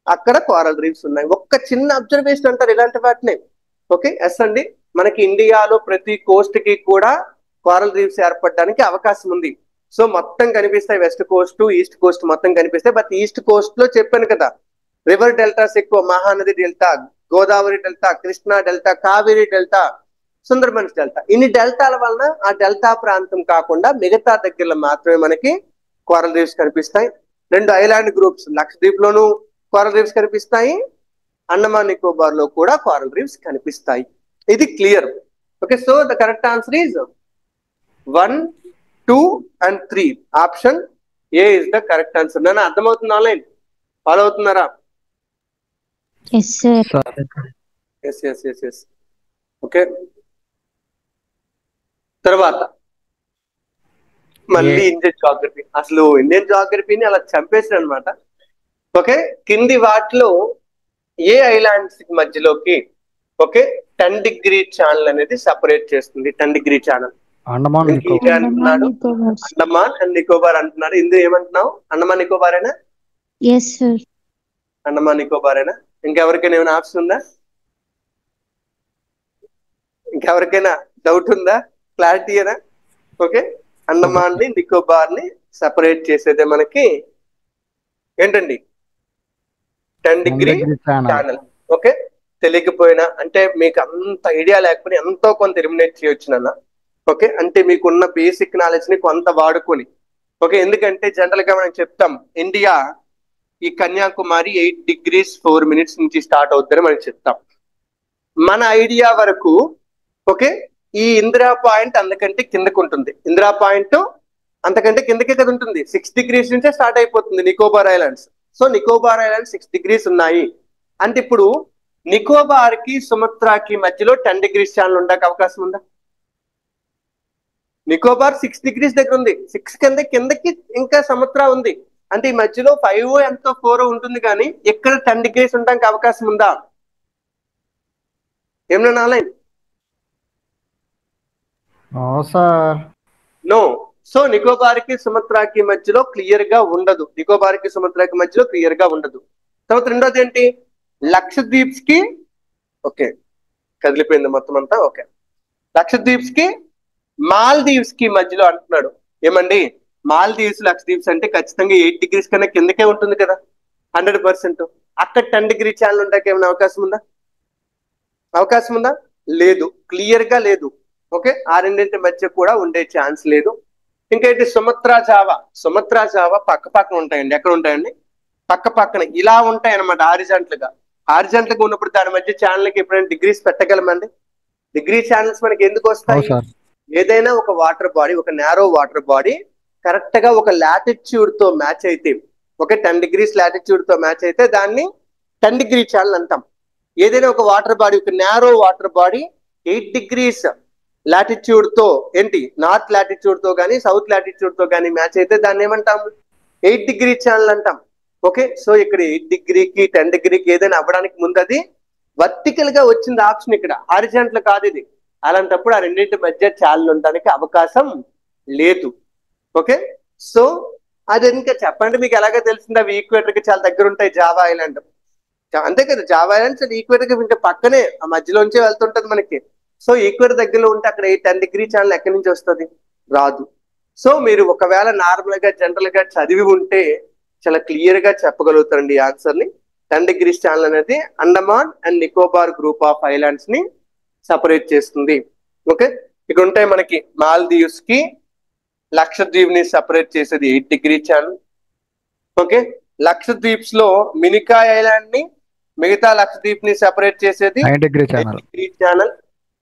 అక్కడ కోరల్ రీఫ్స్ ఉన్నాయి. ఒక్క చిన్న అబ్జర్వేషన్ అంటారు ఇలాంటి వాటిని. ఓకే, ఎస్ అండి, మనకి ఇండియాలో ప్రతి కోస్ట్ కి కూడా కోరల్ రీఫ్స్ ఏర్పడడానికి అవకాశం ఉంది. సో మొత్తం కనిపిస్తాయి, వెస్ట్ కోస్ట్, ఈస్ట్ కోస్ట్ మొత్తం కనిపిస్తాయి. బట్ ఈస్ట్ కోస్ట్ లో చెప్పాను కదా, రివర్ డెల్టాస్ ఎక్కువ, Mahanadi delta, Godavari delta, Krishna delta, Kaveri delta, Sundarbans delta. ఇన్ని డెల్టాల వలన ఆ డెల్టా ప్రాంతం కాకుండా మిగతా దగ్గరలో మాత్రమే మనకి కోరల్ రీఫ్స్ కనిపిస్తాయి. 2 ఐలాండ్ గ్రూప్స్, లక్షద్వీప్ లోను కోరల్ రీఫ్స్ కనిపిస్తాయి, అండమాన్ నికోబార్ లో కూడా కోరల్ రీఫ్స్ కనిపిస్తాయి. ఇది clear. Okay, so the correct answer is 1, 2 and 3. Option A is the correct answer. నన్ను అర్థమవుతుంది ఆన్లైన్? ఫాలో అవుతున్నారా? Yes sir. Sir yes yes yes yes. Okay, తర్వాత మళ్ళీ ఇండియన్ జాగ్రఫీ. అసలు ఇండియన్ జాగ్రఫీని అలా చంపేసారు అనమాట. ఓకే, కింది వాటిలో ఏ ఐలాండ్స్ మధ్యలోకి ఓకే 10 డిగ్రీ ఛానల్ అనేది సపరేట్ చేస్తుంది? 10 డిగ్రీ ఛానల్ అండమాన్ నికోబార్. అంటున్నాడు, అండమాన్ అండ్ నికోబార్ అంటున్నాడు. ఇందులో ఏమంటున్నావు? అండమాన్ నికోబారేనా? Yes sir. అండమాన్ నికోబారేనా? ఇంకెవరికైనా ఏమైనా ఆప్షన్ ఉందా? ఇంకెవరికైనా డౌట్ ఉందా? క్లారిటీనా? ఓకే, అండమాన్ ని నికోబార్ ని సపరేట్ చేసేదే మనకి ఏంటండి 10 డిగ్రీ ఛానల్. ఓకే, తెలియకపోయినా అంటే మీకు అంత ఐడియా లేకపోయినా ఎంతో కొంత ఎలిమినేట్ చేయొచ్చు నాన్న. ఓకే, అంటే మీకున్న బేసిక్ నాలెడ్జ్ ని కొంత వాడుకొని. ఓకే, ఎందుకంటే జనరల్ గా మనం చెప్తాం ఇండియా ఈ కన్యాకుమారి 8 డిగ్రీస్ 4 మినిట్స్ నుంచి స్టార్ట్ అవుతుందని మనం చెప్తాం. మన ఐడియా వరకు ఓకే ఈ ఇందిరా పాయింట్ అంతకంటే కిందకు ఉంటుంది. ఇందిరా పాయింట్ అంతకంటే కిందకే కదా ఉంటుంది. 6 డిగ్రీస్ నుంచే స్టార్ట్ అయిపోతుంది Nicobar islands. So Nicobar islands 6 degrees ఉన్నాయి అంటే ఇప్పుడు నికోబార్ కి సుమత్రాకి మధ్యలో 10 డిగ్రీస్ ఛానల్ ఉండక అవకాశం ఉందా? నికోబార్ 6 డిగ్రీస్ దగ్గర ఉంది, 6 కిందకి ఇంకా సుమత్రా ఉంది అంటే ఈ మధ్యలో 5 ఎంతో 4 ఉంటుంది, కానీ ఇక్కడ 10 డిగ్రీస్ ఉండడానికి అవకాశం ఉందా? ఏమన్నా నాలైన్? Sir no. సో నికోబార్ కి సుమత్రాకి మధ్యలో క్లియర్ గా ఉండదు. నికోబార్ కి సుమత్రాకి మధ్యలో క్లియర్ గా ఉండదు. తర్వాత రెండోది ఏంటి? లక్షద్వీప్స్ కి ఓకే కదిలిపోయింది మొత్తం అంతా. ఓకే, లక్షద్వీప్స్ కి మాల్దీవ్స్ కి మధ్యలో అంటున్నాడు. ఏమండి మాల్దీవ్స్ లక్షద్వీప్స్ అంటే ఖచ్చితంగా 8 డిగ్రీస్ కన్నా కిందకే ఉంటుంది కదా 100%. అక్కడ 10 డిగ్రీ ఛానల్ ఉండడానికి ఏమైనా అవకాశం ఉందా? అవకాశం ఉందా? లేదు, క్లియర్ గా లేదు. ఓకే, ఆ రెండింటి మధ్య కూడా ఉండే ఛాన్స్ లేదు. ఇంకైతే సుమత్రా జావా, సుమత్రా జావా పక్క పక్కన ఉంటాయండి. ఎక్కడ ఉంటాయండి? పక్క పక్కన ఇలా ఉంటాయి అనమాట. హారిజాంటల్ గా ఉన్నప్పుడు దాని మధ్య ఛానల్ కి ఎప్పుడైనా డిగ్రీస్ పెట్టగలమండి? డిగ్రీ ఛానల్స్ మనకి ఎందుకు వస్తాయి? ఏదైనా ఒక వాటర్ బాడీ, ఒక నేరో వాటర్ బాడీ కరెక్ట్ గా ఒక లాటిట్యూడ్ తో మ్యాచ్ అయితే, ఒక 10 డిగ్రీస్ లాటిట్యూడ్ తో మ్యాచ్ అయితే దాన్ని 10 డిగ్రీ ఛానల్ అంటాం. ఏదైనా ఒక వాటర్ బాడీ, ఒక narrow water body 8 degrees latitude తో ఏంటి నార్త్ లాటిట్యూడ్ తో కానీ సౌత్ లాటిట్యూడ్ తో కానీ మ్యాచ్ అయితే దాన్ని ఏమంటాము? 8 డిగ్రీ ఛానల్ అంటాం. ఓకే, సో ఇక్కడ 8 డిగ్రీకి 10 డిగ్రీకి ఏదైనా అవ్వడానికి ముందు అది వర్టికల్ గా వచ్చింది ఆప్షన్, ఇక్కడ హారిజాంటల్ కాదు ఇది. అలాంటప్పుడు ఆ రెండింటి మధ్య ఛానల్ ఉండడానికి అవకాశం లేదు. ఓకే, సో అది ఇంకా చెప్పండి మీకు ఎలాగో తెలిసింది. అవి ఈక్వేటర్ కి చాలా దగ్గర ఉంటాయి. జావా ఐలాండ్ అంతే కదా, జావా ఐలాండ్స్ ఈక్వేటర్ కి ఇంకా పక్కనే, ఆ మధ్యలోంచే వెళ్తుంటది మనకి. సో ఈక్వేటర్ దగ్గరలో ఉంటే అక్కడ 10 డిగ్రీ ఛానల్ ఎక్కడి నుంచి వస్తుంది? రాదు. సో మీరు ఒకవేళ నార్మల్ గా జనరల్ గా చదివి ఉంటే చాలా క్లియర్ గా చెప్పగలుగుతారండి ఈ ఆన్సర్ ని. 10 డిగ్రీస్ ఛానల్ అనేది Andaman and Nicobar group of islands ని సపరేట్ చేస్తుంది. ఓకే, ఇక్కడ ఉంటాయి మనకి మాల్దీవ్స్ కి లక్షద్వీప్ ని సపరేట్ చేసేది 8 డిగ్రీ ఛానల్. ఓకే, లక్షద్వీప్స్ లో మినికాయ్ ఐలాండ్ ని మిగతా లక్షద్వీప్ ని సెపరేట్ చేసేది 9 డిగ్రీ ఛానల్.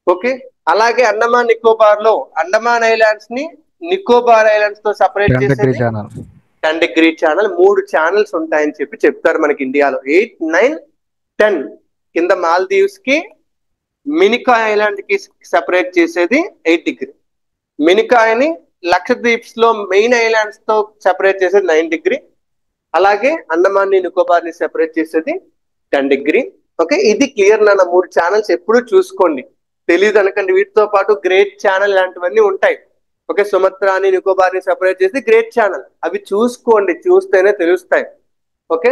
ఓకే, అలాగే అండమాన్ నికోబార్ లో అండమాన్ ఐలాండ్స్ ని నికోబార్ ఐలాండ్స్ తో సెపరేట్ చేసేది 10 డిగ్రీ ఛానల్. 3 ఛానల్స్ ఉంటాయని చెప్తారు మనకి ఇండియాలో. 8, 9, 10 కింద మాల్దీవ్స్ కి మినికాయ్ ఐలాండ్ కి సెపరేట్ చేసేది 8 డిగ్రీ. మినికాయ్ని లక్షద్వీప్స్ లో మెయిన్ ఐలాండ్స్ తో సెపరేట్ చేసేది 9 డిగ్రీ. అలాగే అండమాన్ ని నికోబార్ ని సెపరేట్ చేసేది 10 డిగ్రీ. ఓకే, ఇది క్లియర్ నాన్న. 3 ఛానల్స్ ఎప్పుడు చూసుకోండి, తెలియదు అనకండి. వీటితో పాటు గ్రేట్ ఛానల్ ఇలాంటివన్నీ ఉంటాయి. ఓకే, సుమత్రాని నికోబార్ ని సెపరేట్ చేసి గ్రేట్ ఛానల్, అవి చూసుకోండి, చూస్తేనే తెలుస్తాయి. ఓకే,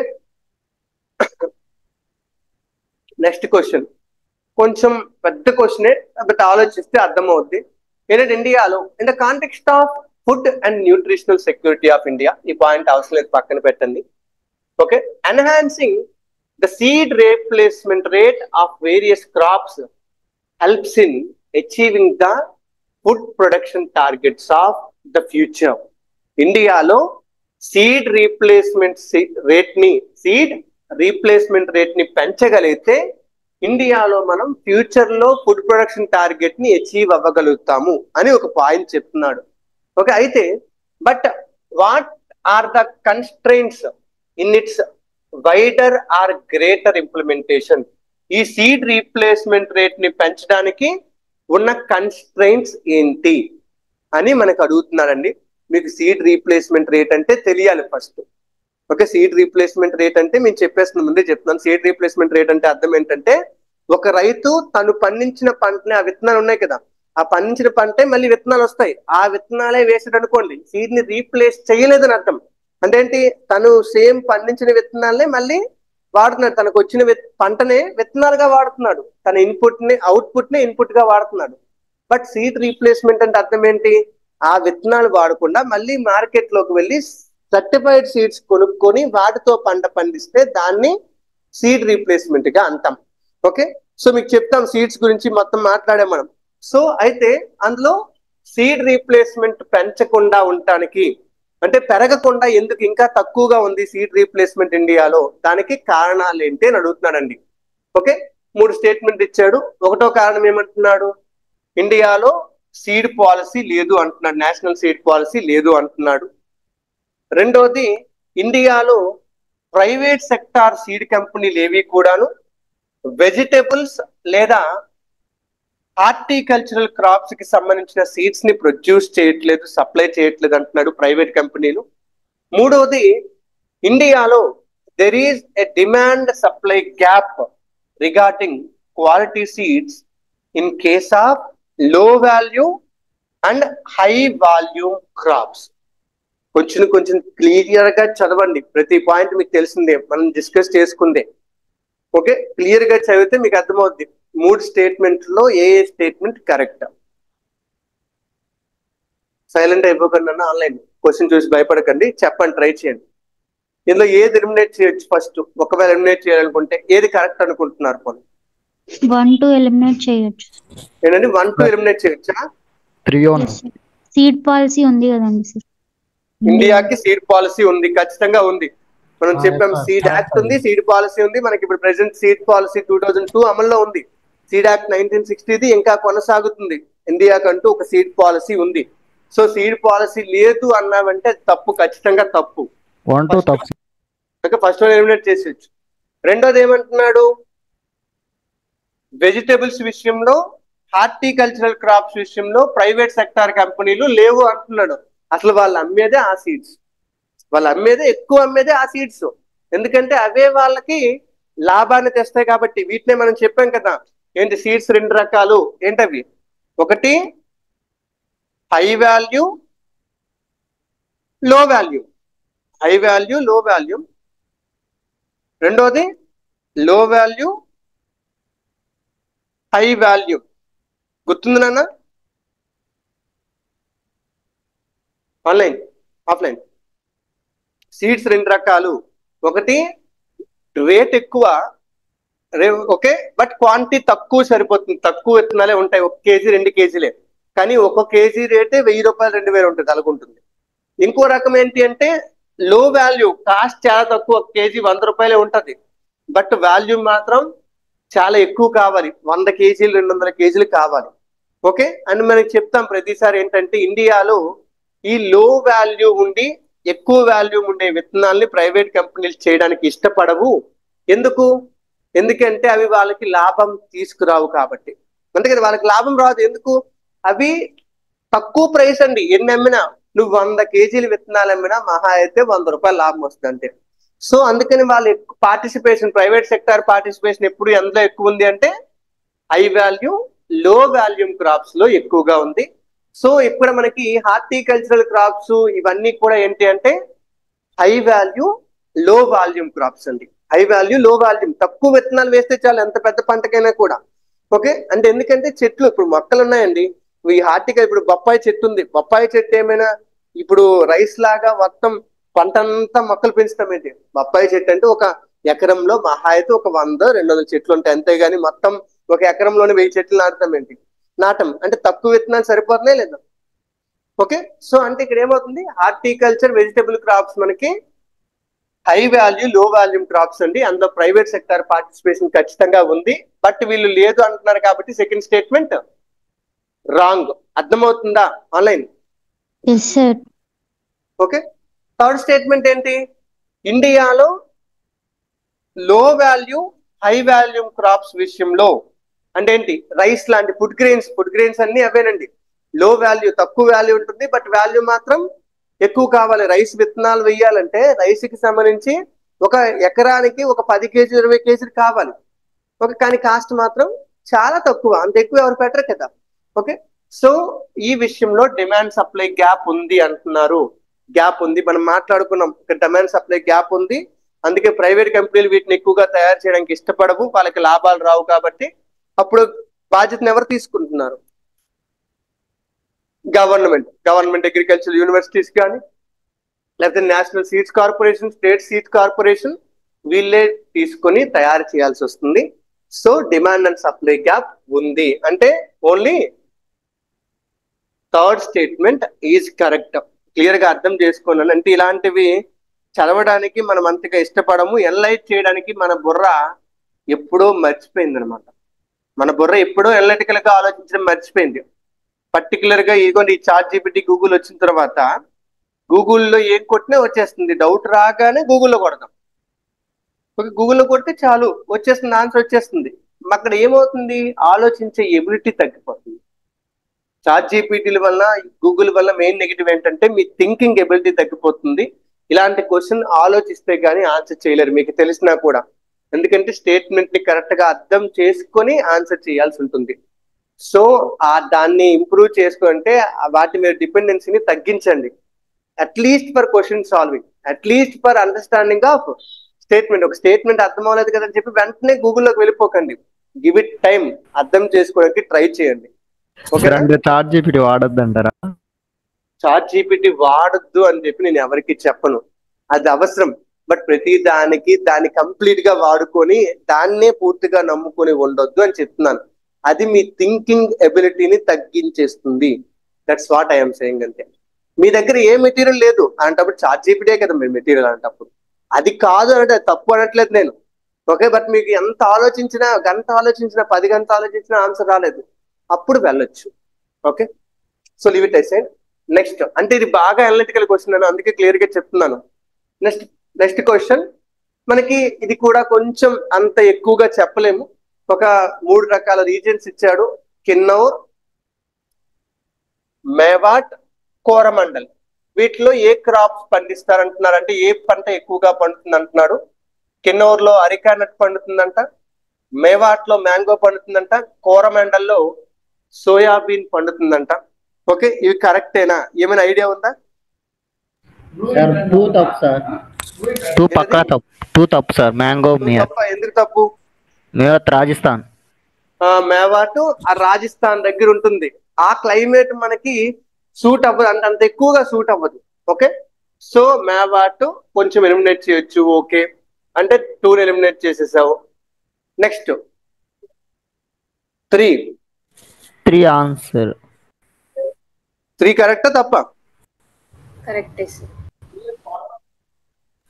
నెక్స్ట్ క్వశ్చన్ కొంచెం పెద్ద క్వశ్చనే, బట్ ఆలోచిస్తే అర్థమవుద్ది. ఏంటంటే ఇండియాలో in the context of food and nutritional security of India, ఈ పాయింట్ అవసరం లేదు పక్కన పెట్టండి. Okay, enhancing the seed replacement rate of various crops helps in achieving the food production targets of the future. ఇండియాలో seed replacement rate ని పెంచగలిగితే ఇండియాలో మనం ఫ్యూచర్ లో ఫుడ్ ప్రొడక్షన్ టార్గెట్ ని అచీవ్ అవ్వగలుగుతాము అని ఒక పాయింట్ చెప్తున్నాడు. ఓకే, అయితే but what are the constraints in its wider or greater implementation. ఈ సీడ్ రీప్లేస్మెంట్ రేట్ ని పెంచడానికి ఉన్న కన్స్ట్రెయింట్స్ ఏంటి అని మనకు అడుగుతున్నారండి. మీకు సీడ్ రీప్లేస్మెంట్ రేట్ అంటే తెలియాలి first. Okay, seed replacement rate అంటే మేము చెప్పేస్తున్న ముందే చెప్తున్నాను. సీడ్ రీప్లేస్మెంట్ రేట్ అంటే అర్థం ఏంటంటే, ఒక రైతు తను పండించిన పంటని, ఆ విత్తనాలు ఉన్నాయి కదా, ఆ పండించిన పంటే మళ్ళీ విత్తనాలు వస్తాయి, ఆ విత్తనాలే వేసాడు అనుకోండి, సీడ్ ని రీప్లేస్ చేయలేదని అర్థం. అంటే ఏంటి, తను సేమ్ పండించిన విత్తనాలనే మళ్ళీ వాడుతున్నాడు, తనకు వచ్చిన పంటనే విత్తనాలుగా వాడుతున్నాడు, తన ఇన్పుట్ ని అవుట్పుట్ ని ఇన్పుట్ గా వాడుతున్నాడు. బట్ సీడ్ రీప్లేస్మెంట్ అంటే అర్థం ఏంటి, ఆ విత్తనాలు వాడకుండా మళ్ళీ మార్కెట్ లోకి వెళ్ళి సర్టిఫైడ్ సీడ్స్ కొనుక్కొని వాటితో పంట పండిస్తే దాన్ని సీడ్ రీప్లేస్మెంట్ గా అంటాం. ఓకే, సో మీకు చెప్తాం సీడ్స్ గురించి మొత్తం మాట్లాడాం మనం. సో అయితే అందులో సీడ్ రీప్లేస్మెంట్ పెంచకుండా ఉండటానికి, అంటే పెరగకుండా ఎందుకు ఇంకా తక్కువగా ఉంది సీడ్ రీప్లేస్మెంట్ ఇండియాలో, దానికి కారణాలు ఏంటి అని అడుగుతున్నాడండి. ఓకే, 3 స్టేట్మెంట్ ఇచ్చాడు. ఒకటో కారణం ఏమంటున్నాడు, ఇండియాలో సీడ్ పాలసీ లేదు అంటున్నాడు, నేషనల్ సీడ్ పాలసీ లేదు అంటున్నాడు. రెండోది, ఇండియాలో ప్రైవేట్ సెక్టార్ సీడ్ కంపెనీలు ఏవి కూడాను వెజిటబుల్స్ లేదా హార్టికల్చరల్ క్రాప్స్ కి సంబంధించిన సీడ్స్ ని ప్రొడ్యూస్ చేయట్లేదు, సప్లై చేయట్లేదు అంటున్నాడు ప్రైవేట్ కంపెనీలు. మూడోది, ఇండియాలో there is a demand supply gap regarding quality seeds in case of low value and high volume crops. కొంచెం క్లియర్ గా చదవండి, ప్రతి పాయింట్ మీకు తెలిసిందే, మనం డిస్కస్ చేసుకుందే. ఓకే, క్లియర్ గా చదివితే మీకు అర్థమవుద్ది 3 స్టేట్మెంట్ లో ఏ స్టేట్మెంట్ కరెక్ట్. సైలెంట్ అయిపోకండి అన్న, ఆన్లైన్ క్వశ్చన్ చూసి భయపడకండి, చెప్పండి, ట్రై చేయండి. ఇందులో ఏది ఎలిమినేట్ చేయొచ్చు ఫస్ట్, ఒకవేళ ఎలిమినేట్ చేయాలనుకుంటే ఏది కరెక్ట్ అనుకుంటున్నారు? పోనీ 1 2 ఎలిమినేట్ చేయొచ్చు. ఏంటండి 1 2 ఎలిమినేట్ చేయొచ్చా? 3 సీడ్ పాలసీ ఉంది కదండి సార్, ఇండియాకి సీడ్ పాలసీ ఉంది, ఖచ్చితంగా ఉంది. మనం చెప్పాం సీడ్ యాక్ట్ ఉంది, సీడ్ పాలసీ ఉంది. మనకి ఇప్పుడు ప్రెసెంట్ సీడ్ పాలసీ 2002 అమల్లో ఉంది. సీడ్ యాక్ట్ 1960 ఇంకా కొనసాగుతుంది. ఇండియాకంటూ ఒక సీడ్ పాలసీ ఉంది. సో సీడ్ పాలసీ లేదు అన్నామంటే తప్పు, ఖచ్చితంగా తప్పు. 1 2 తప్పు. ఫస్ట్ వన్ ఎలిమినేట్ చేసేయచ్చు. రెండోది ఏమంటున్నాడు, వెజిటబుల్స్ విషయంలో, హార్టికల్చరల్ క్రాప్స్ విషయంలో ప్రైవేట్ సెక్టార్ కంపెనీలు లేవు అంటున్నాడు. అసలు వాళ్ళు అమ్మేదే ఆ సీడ్స్, వాళ్ళు అమ్మేదే ఎక్కువ అమ్మేదే ఆ సీడ్స్, ఎందుకంటే అవే వాళ్ళకి లాభాన్ని తెస్తాయి కాబట్టి. వీటినే మనం చెప్పాం కదా, ఏంటి సీడ్స్ 2 రకాలు ఏంటవి, ఒకటి హై వాల్యూ లో వాల్యూ, హై వాల్యూ లో వాల్యూ. రెండోది లో వాల్యూ హై వాల్యూ. గుర్తుంది నాన్న? ఆన్లైన్ ఆఫ్లైన్ సీడ్స్ 2 రకాలు, ఒకటి రేట్ ఎక్కువ, ఓకే, బట్ క్వాంటిటీ తక్కువ సరిపోతుంది, తక్కువ విత్తనాలే ఉంటాయి, 1 కేజీ 2 కేజీలే, కానీ 1 కేజీ రేటే 1000 రూపాయలు 2000 ఉంటుంది అలాగుంటుంది. ఇంకో రకం ఏంటి అంటే లో వాల్యూ, కాస్ట్ చాలా తక్కువ, 1 కేజీ 100 రూపాయలే ఉంటది, బట్ వాల్యూ మాత్రం చాలా ఎక్కువ కావాలి, 100 కేజీలు 200 కేజీలు కావాలి. ఓకే, అని మనకి చెప్తాం ప్రతిసారి ఏంటంటే, ఇండియాలో ఈ లో వాల్యూ ఉండి ఎక్కువ వాల్యూ ఉండే విత్తనాల్ని ప్రైవేట్ కంపెనీలు చేయడానికి ఇష్టపడవు. ఎందుకు? ఎందుకంటే అవి వాళ్ళకి లాభం తీసుకురావు కాబట్టి. అందుకని వాళ్ళకి లాభం రాదు. ఎందుకు? అవి తక్కువ ప్రైస్ అండి, ఎన్ని అమ్మినా, నువ్వు 100 కేజీలు విత్తనాలు అమ్మినా మహా అయితే 100 రూపాయలు లాభం వస్తుంది అంతే. సో అందుకని వాళ్ళు పార్టిసిపేషన్, ప్రైవేట్ సెక్టార్ పార్టిసిపేషన్ ఎప్పుడు ఎందులో ఎక్కువ ఉంది అంటే హై వాల్యూ లో వాల్యూమ్ క్రాప్స్ లో ఎక్కువగా ఉంది. సో ఇక్కడ మనకి హార్టికల్చరల్ క్రాప్స్ ఇవన్నీ కూడా ఏంటి అంటే హై వాల్యూ లో వాల్యూమ్ క్రాప్స్ అండి. హై వాల్యూ లో వాల్యూమ్, తక్కువ విత్తనాలు వేస్తే చాలు ఎంత పెద్ద పంటకైనా కూడా. ఓకే, అంటే ఎందుకంటే చెట్లు, ఇప్పుడు మొక్కలు ఉన్నాయండి, ఈ హార్టికల్, ఇప్పుడు బొప్పాయి చెట్టు ఉంది, బొప్పాయి చెట్టు ఏమైనా ఇప్పుడు రైస్ లాగా మొత్తం పంట అంతా మొక్కలు పెంచుతాం ఏంటి? బొప్పాయి చెట్టు అంటే ఒక ఎకరంలో మహా అయితే ఒక 100-200 చెట్లు ఉంటాయి, అంతేగాని మొత్తం ఒక ఎకరంలోనే 1000 చెట్లు నాటుతాం ఏంటి? నాటం. అంటే తక్కువ విత్తనాలు సరిపోతున్నాయి లేదా? ఓకే, సో అంటే ఇక్కడ ఏమవుతుంది, హార్టికల్చర్ వెజిటబుల్ క్రాప్స్ మనకి హై వాల్యూ లో వాల్యూమ్ క్రాప్స్ అండి, అందులో ప్రైవేట్ సెక్టార్ పార్టిసిపేషన్ ఖచ్చితంగా ఉంది, బట్ వీళ్ళు లేదు అంటున్నారు కాబట్టి సెకండ్ స్టేట్మెంట్ రాంగ్. అర్థమవుతుందా ఆన్లైన్? ఓకే, థర్డ్ స్టేట్మెంట్ ఏంటి, ఇండియాలో లో వాల్యూ హై వాల్యూమ్ క్రాప్స్ విషయంలో అంటే ఏంటి, రైస్ లాంటి ఫుడ్ గ్రెయిన్స్ అన్ని అవేనండి. లో వాల్యూ తక్కువ వాల్యూ ఉంటుంది, బట్ వాల్యూ మాత్రం ఎక్కువ కావాలి. రైస్ విత్తనాలు వేయాలంటే రైస్కి సంబంధించి ఒక ఎకరానికి ఒక 10 కేజీ 20 కేజీలు కావాలి. ఓకే, కానీ కాస్ట్ మాత్రం చాలా తక్కువ, అంత ఎక్కువ ఎవరు పెట్టరు కదా. ఓకే, సో ఈ విషయంలో డిమాండ్ సప్లై గ్యాప్ ఉంది అంటున్నారు. గ్యాప్ ఉంది, మనం మాట్లాడుకున్నాం, డిమాండ్ సప్లై గ్యాప్ ఉంది. అందుకే ప్రైవేట్ కంపెనీలు వీటిని ఎక్కువగా తయారు చేయడానికి ఇష్టపడవు, వాళ్ళకి లాభాలు రావు. కాబట్టి అప్పుడు బాధ్యతను ఎవరు తీసుకుంటున్నారు? గవర్నమెంట్ అగ్రికల్చర్ యూనివర్సిటీస్ కానీ, లేకపోతే national seeds corporation, state seeds corporation, వీళ్ళే తీసుకొని తయారు చేయాల్సి వస్తుంది. So demand and supply gap ఉంది అంటే only third statement is correct. Clear గా అర్థం చేసుకున్నాను. అంటే ఇలాంటివి చదవడానికి మనం అంతగా ఇష్టపడము, ఎన్లైట్ చేయడానికి మన బుర్ర ఎప్పుడో మర్చిపోయింది అనమాట. మన బుర్ర ఎప్పుడో ఎనలిటికల్ గా ఆలోచించడం మర్చిపోయింది. పర్టికులర్ గా ఇదిగోండి ఈ చాట్ జీపీటీ గూగుల్ వచ్చిన తర్వాత గూగుల్లో ఏం కొట్టినా వచ్చేస్తుంది. డౌట్ రాగానే గూగుల్లో కొడదాం. ఓకే, గూగుల్లో కొడితే చాలు వచ్చేస్తుంది, ఆన్సర్ వచ్చేస్తుంది. అక్కడ ఏమవుతుంది, ఆలోచించే ఎబిలిటీ తగ్గిపోతుంది. చాట్ జీపీటీల వల్ల గూగుల్ వల్ల మెయిన్ నెగిటివ్ ఏంటంటే మీ థింకింగ్ ఎబిలిటీ తగ్గిపోతుంది. ఇలాంటి క్వశ్చన్ ఆలోచిస్తే గానీ ఆన్సర్ చేయలేరు, మీకు తెలిసినా కూడా. ఎందుకంటే స్టేట్మెంట్ ని కరెక్ట్ గా అర్థం చేసుకొని ఆన్సర్ చేయాల్సి ఉంటుంది. సో దాన్ని ఇంప్రూవ్ చేసుకుంటే వాటి మీద డిపెండెన్సీని తగ్గించండి. At least for question solving, at least for understanding of statement. ఒక స్టేట్మెంట్ అర్థం అవ్వలేదు కదని చెప్పి వెంటనే గూగుల్లోకి వెళ్ళిపోకండి. గివ్ ఇట్ టైం, అర్థం చేసుకోవడానికి ట్రై చేయండి. చాట్ జీపీటీ వాడొద్దు అంటారా? చాట్ జీపీటీ వాడొద్దు అని చెప్పి నేను ఎవరికి చెప్పను, అది అవసరం. బట్ ప్రతి దాన్ని కంప్లీట్ గా వాడుకొని దాన్నే పూర్తిగా నమ్ముకొని ఉండొద్దు అని చెప్తున్నాను. అది మీ థింకింగ్ ఎబిలిటీని తగ్గించేస్తుంది. That's what I'm saying. అంతే. మీ దగ్గర ఏ మెటీరియల్ లేదు అంటప్పుడు చాట్ జీపీటీ కదా మీరు మెటీరియల్ అంటప్పుడు. అది కాదు అంటే తప్పు అనట్లేదు నేను. ఓకే, బట్ మీకు ఎంత ఆలోచించినా, గంట ఆలోచించినా, 10 గంటలు ఆలోచించినా ఆన్సర్ రాలేదు, అప్పుడు వెళ్ళొచ్చు. Okay, so leave it aside. Next అంటే ఇది బాగా అనలిటికల్ క్వశ్చన్ అని అందుకే క్లియర్ గా చెప్తున్నాను. నెక్స్ట్ క్వశ్చన్ మనకి ఇది కూడా కొంచెం అంత ఎక్కువగా చెప్పలేము. ఒక 3 రకాల రీజియన్స్ ఇచ్చాడు, కిన్నౌర్, మేవాట్, కోరమండల్. వీటిలో ఏ క్రాప్స్ పండిస్తారంటున్నారంటే ఏ పంట ఎక్కువగా పండుతుంది అంటున్నాడు. కిన్నౌర్ లో అరికా నట్ పండుతుందంట, మేవాట్ లో మ్యాంగో పండుతుందంట, కోరమండల్లో సోయాబీన్ పండుతుందంట. ఓకే, ఇవి కరెక్టేనా? ఏమైనా ఐడియా ఉందా? సార్ 2 తప్పు సార్. 2 పక్కా తప్పు. 2 తప్పు సార్. మ్యాంగో ఎందుకు తప్పు? మేవాట్ రాజస్థాన్. మేవాట్ ఆ రాజస్థాన్ దగ్గర ఉంటుంది. ఆ క్లైమేట్ మనకి సూట్ అవ్వదు, అంటే అంత ఎక్కువగా సూట్ అవ్వదు. ఓకే, సో మేవాట్ కొంచెం ఎలిమినేట్ చేయొచ్చు. ఓకే అంటే 2 ఎలిమినేట్ చేసేసావు. Next 3 answer. 3 కరెక్టా తప్ప? కరెక్టే సార్.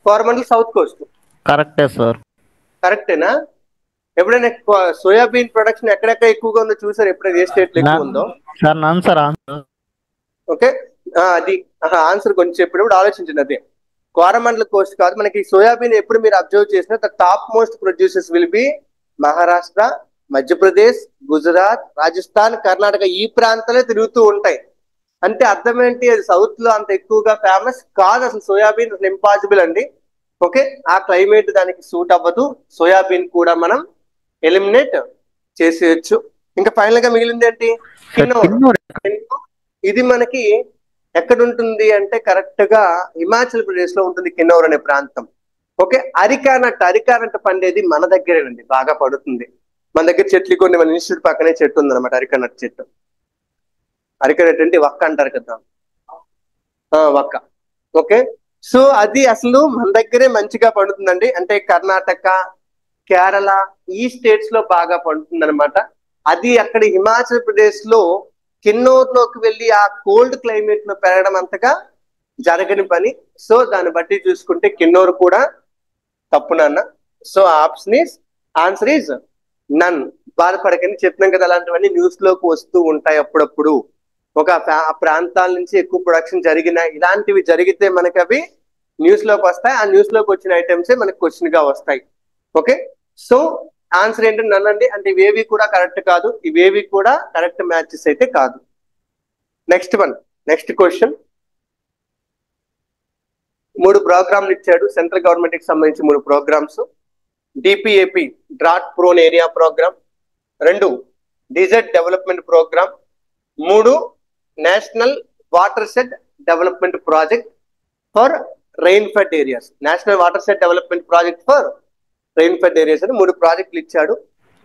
Coromandel south Coast. కరెక్టే సార్. కరెక్టేనా? ఎప్పుడైనా సోయాబీన్ ప్రొడక్షన్ ఎక్కడెక్కడ ఎక్కువగా ఉందో చూసారు? ఎప్పుడైనా ఏ స్టేట్ లో ఎక్కువ ఉందో? సార్ నన్ను సార్ ఆన్సర్. ఓకే, అది ఆన్సర్ కొంచెం చెప్పినప్పుడు ఆలోచించండి. అదే కోరమండల్ కోస్ట్ కాదు. మనకి సోయాబీన్ ఎప్పుడు మీరు అబ్జర్వ్ చేసినా the top most producers will be Maharashtra, Madhya Pradesh, Gujarat, Rajasthan, Karnataka. ఈ ప్రాంతాలే తిరుగుతూ ఉంటాయి. అంటే అర్థం ఏంటి, అది సౌత్ లో అంత ఎక్కువగా ఫేమస్ కాదు అసలు. సోయాబీన్ అసలు ఇంపాసిబుల్ అండి. ఓకే, ఆ క్లైమేట్ దానికి సూట్ అవ్వదు. సోయాబీన్ కూడా మనం ఎలిమినేట్ చేసేయచ్చు. ఇంకా ఫైనల్ గా మిగిలింది ఏంటి? కిన్నౌర్. ఇది మనకి ఎక్కడ ఉంటుంది అంటే కరెక్ట్ గా హిమాచల్ ప్రదేశ్ లో ఉంటుంది కిన్నౌర్ అనే ప్రాంతం. ఓకే, అరికా నట్ పండేది మన దగ్గరేనండి, బాగా పడుతుంది. మన దగ్గర చెట్లు కొన్ని, మన ఇన్స్టిట్యూట్ పక్కనే చెట్టు ఉంది అనమాట, అరికా నట్ చెట్టు. అరికా నట్ అంటే వక్క అంటారు కదా, వక్క. ఓకే, సో అది అసలు మన దగ్గరే మంచిగా పండుతుందండి. అంటే కర్ణాటక, కేరళ ఈ స్టేట్స్ లో బాగా పండుతుంది అనమాట. అది అక్కడ హిమాచల్ ప్రదేశ్ లో కిన్నౌర్ లోకి వెళ్ళి ఆ కోల్డ్ క్లైమేట్ లో పెరగడం అంతగా జరగని పని. సో దాన్ని బట్టి చూసుకుంటే కిన్నౌర్ కూడా తప్పు నాన్న. So answer is none. బాధపడకని చెప్పినాం కదా, అలాంటివన్నీ న్యూస్ లోకి వస్తూ ఉంటాయి అప్పుడప్పుడు. ఒక ప్రాంతాల నుంచి ఎక్కువ ప్రొడక్షన్ జరిగిన ఇలాంటివి జరిగితే మనకి అవి న్యూస్ లోకి వస్తాయి. ఆ న్యూస్ లోకి వచ్చిన ఐటమ్సే మనకి క్వశ్చన్ గా వస్తాయి. ఓకే, సో ఆన్సర్ ఏంటంటే నన్ అండి. అంటే ఇవేవి కూడా కరెక్ట్ కాదు, ఇవేవి కూడా కరెక్ట్ మ్యాచెస్ అయితే కాదు. Next one, next question. 3 ప్రోగ్రాంలు ఇచ్చాడు సెంట్రల్ గవర్నమెంట్ కి సంబంధించి 3 programmes. DPAP drought prone area programme, 2 desert development programme, 3 national water shed development project for rain fed areas. National water shed development project for rain fed areas అని 3 ప్రాజెక్టులు ఇచ్చాడు.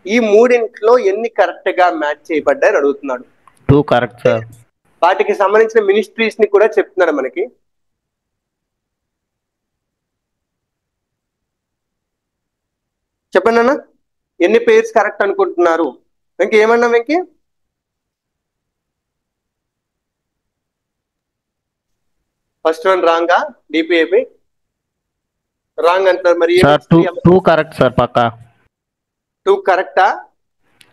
ఈ 3 ఎన్ని correct గా మ్యాచ్ చేయబడ్డాయని అడుగుతున్నాడు. 2 correct sir. వాటికి సంబంధించిన ministries ని కూడా చెప్తున్నాడు మనకి. చెప్పండి అన్న, ఎన్ని పేర్స్ కరెక్ట్ అనుకుంటున్నారు? వెంకీ ఏమన్నా వెంకీ? ఫస్ట్ వన్ రాంగా, డిపిఏపి రాంగ్ అంటున్నారు. మరి సార్ 2 కరెక్ట్ సార్ పక్కా. 2 కరెక్టా?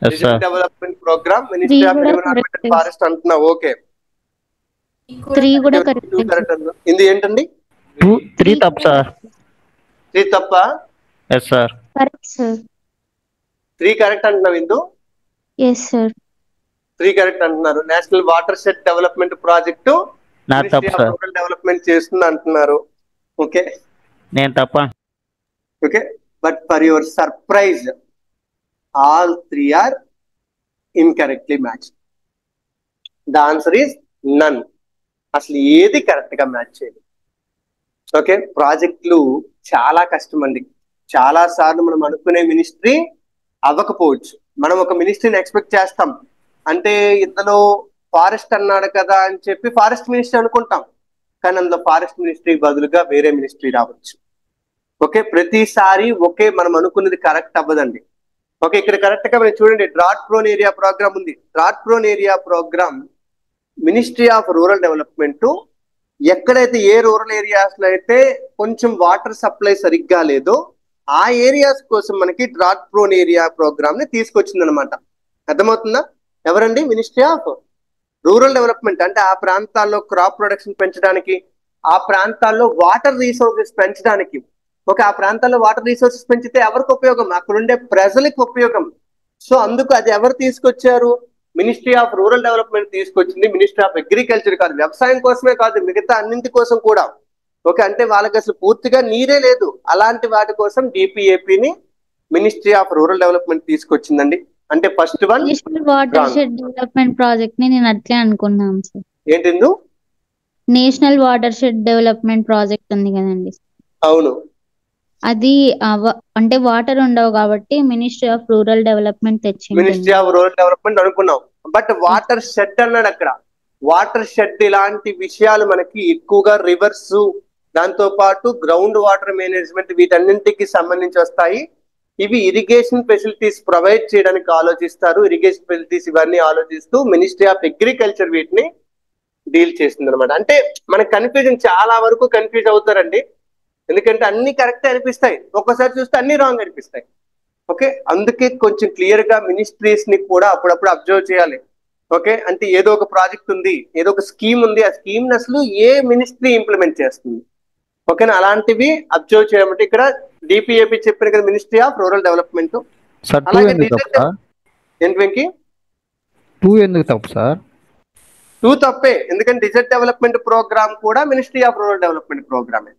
Yes, sir. Development programme, ministry of environment and forest అంటున్నావు. ఓకే, 3 కూడా కరెక్ట్. 2 కరెక్ట్ అంటున్నావు. ఇది ఏంటండి? 3 తప్పు సార్. 3 తప్ప? Yes sir. Correct sir. 3 correct అంటున్నావు ఇందు? Yes sir. 3 కరెక్ట్ అంటున్నారు. National water shed development project నా తప్పు సార్. రూరల్ డెవలప్మెంట్ చేస్తుంది అంటున్నారు. ఓకే, నేను తప్ప. Okay, but for your surprise all 3 are incorrectly match. The answer is none. అసలు ఏది కరెక్ట్ గా మ్యాచ్ చేయదు. ఓకే, ప్రాజెక్టులు చాలా కష్టం అండి. చాలా సార్లు మనం అనుకునే మినిస్ట్రీ అవ్వకపోవచ్చు. మనం ఒక మినిస్ట్రీని ఎక్స్పెక్ట్ చేస్తాం, అంటే ఇందులో ఫారెస్ట్ అన్నాడు కదా అని చెప్పి ఫారెస్ట్ మినిస్ట్రీ అనుకుంటాం, కానీ అందులో ఫారెస్ట్ మినిస్ట్రీ బదులుగా వేరే మినిస్ట్రీ రావచ్చు. ఓకే, ప్రతిసారి ఒకే మనం అనుకున్నది కరెక్ట్ అవ్వదండి. ఓకే, ఇక్కడ కరెక్ట్ గా మీరు చూడండి, డ్రాట్ ప్రోన్ ఏరియా ప్రోగ్రామ్ ఉంది. Drought prone area programme ministry of rural development ఎక్కడైతే ఏ రూరల్ ఏరియాస్ లో అయితే కొంచెం వాటర్ సప్లై సరిగ్గా లేదో ఆ ఏరియాస్ కోసం మనకి డ్రాట్ ప్రోన్ ఏరియా ప్రోగ్రామ్ ని తీసుకొచ్చింది అనమాట. అర్థమవుతుందా? ఎవరండి? Ministry of rural development. అంటే ఆ ప్రాంతాల్లో క్రాప్ ప్రొడక్షన్ పెంచడానికి, ఆ ప్రాంతాల్లో వాటర్ రీసోర్సెస్ పెంచడానికి. ఓకే, ఆ ప్రాంతాల్లో వాటర్ రీసోర్సెస్ పెంచితే ఎవరికి ఉపయోగం? అక్కడ ఉండే ప్రజలకు ఉపయోగం. సో అందుకు అది ఎవరు తీసుకొచ్చారు? మినిస్ట్రీ ఆఫ్ రూరల్ డెవలప్మెంట్ తీసుకొచ్చింది. మినిస్ట్రీ ఆఫ్ అగ్రికల్చర్ కాదు, వ్యవసాయం కోసమే కాదు, మిగతా అన్నింటి కోసం కూడా. ఓకే, అంటే వాళ్ళకి అసలు పూర్తిగా నీరే లేదు, అలాంటి వాటి కోసం డిపిఏపిని మినిస్ట్రీ ఆఫ్ రూరల్ డెవలప్మెంట్ తీసుకొచ్చిందండి. అంటే first one national water shed development project ని నేను అట్లే అనుకున్నాం సార్. ఏంటిందు? National water shed development project ఉంది కదండి, అవును, అది అంటే వాటర్ ఉండవు కాబట్టి మినిస్ట్రీ ఆఫ్ రూరల్ డెవలప్మెంట్ తెచ్చింది. మినిస్ట్రీ ఆఫ్ రూరల్ డెవలప్మెంట్ అనుకున్నాం, బట్ వాటర్ షెడ్ అన్నాడు అక్కడ. వాటర్ షెడ్ ఇలాంటి విషయాలు మనకి ఎక్కువగా రివర్స్, దాంతో పాటు గ్రౌండ్ వాటర్ మేనేజ్మెంట్, వీటన్నింటికి సంబంధించి వస్తాయి. ఇవి ఇరిగేషన్ ఫెసిలిటీస్ ప్రొవైడ్ చేయడానికి ఆలోచిస్తారు. ఇరిగేషన్ ఫెసిలిటీస్ ఇవన్నీ ఆలోచిస్తూ మినిస్ట్రీ ఆఫ్ అగ్రికల్చర్ వీటిని డీల్ చేస్తుంది అనమాట. అంటే మనకి కన్ఫ్యూజన్, చాలా వరకు కన్ఫ్యూజ్ అవుతారండి, ఎందుకంటే అన్ని కరెక్ట్ అనిపిస్తాయి, ఒక్కసారి చూస్తే అన్ని రాంగ్ అనిపిస్తాయి. ఓకే, అందుకే కొంచెం క్లియర్ గా మినిస్ట్రీస్ ని కూడా అప్పుడప్పుడు అబ్జర్వ్ చేయాలి. ఓకే, అంటే ఏదో ఒక ప్రాజెక్ట్ ఉంది, ఏదో ఒక స్కీమ్ ఉంది, ఆ స్కీమ్ ని అసలు ఏ మినిస్ట్రీ ఇంప్లిమెంట్ చేస్తుంది. ఓకేనా, అలాంటివి అబ్జర్వ్ చేయమంటే ఇక్కడ డిపిఏపి చెప్పిన కదా, మినిస్ట్రీ ఆఫ్ రూరల్ డెవలప్మెంట్. అలాగే ఏంటి వెంకీ? 2 ఎందుకు తప్పు సార్? 2 తప్పే, ఎందుకంటే డిజర్ట్ డెవలప్మెంట్ ప్రోగ్రామ్ కూడా మినిస్ట్రీ ఆఫ్ రూరల్ డెవలప్మెంట్ ప్రోగ్రామే.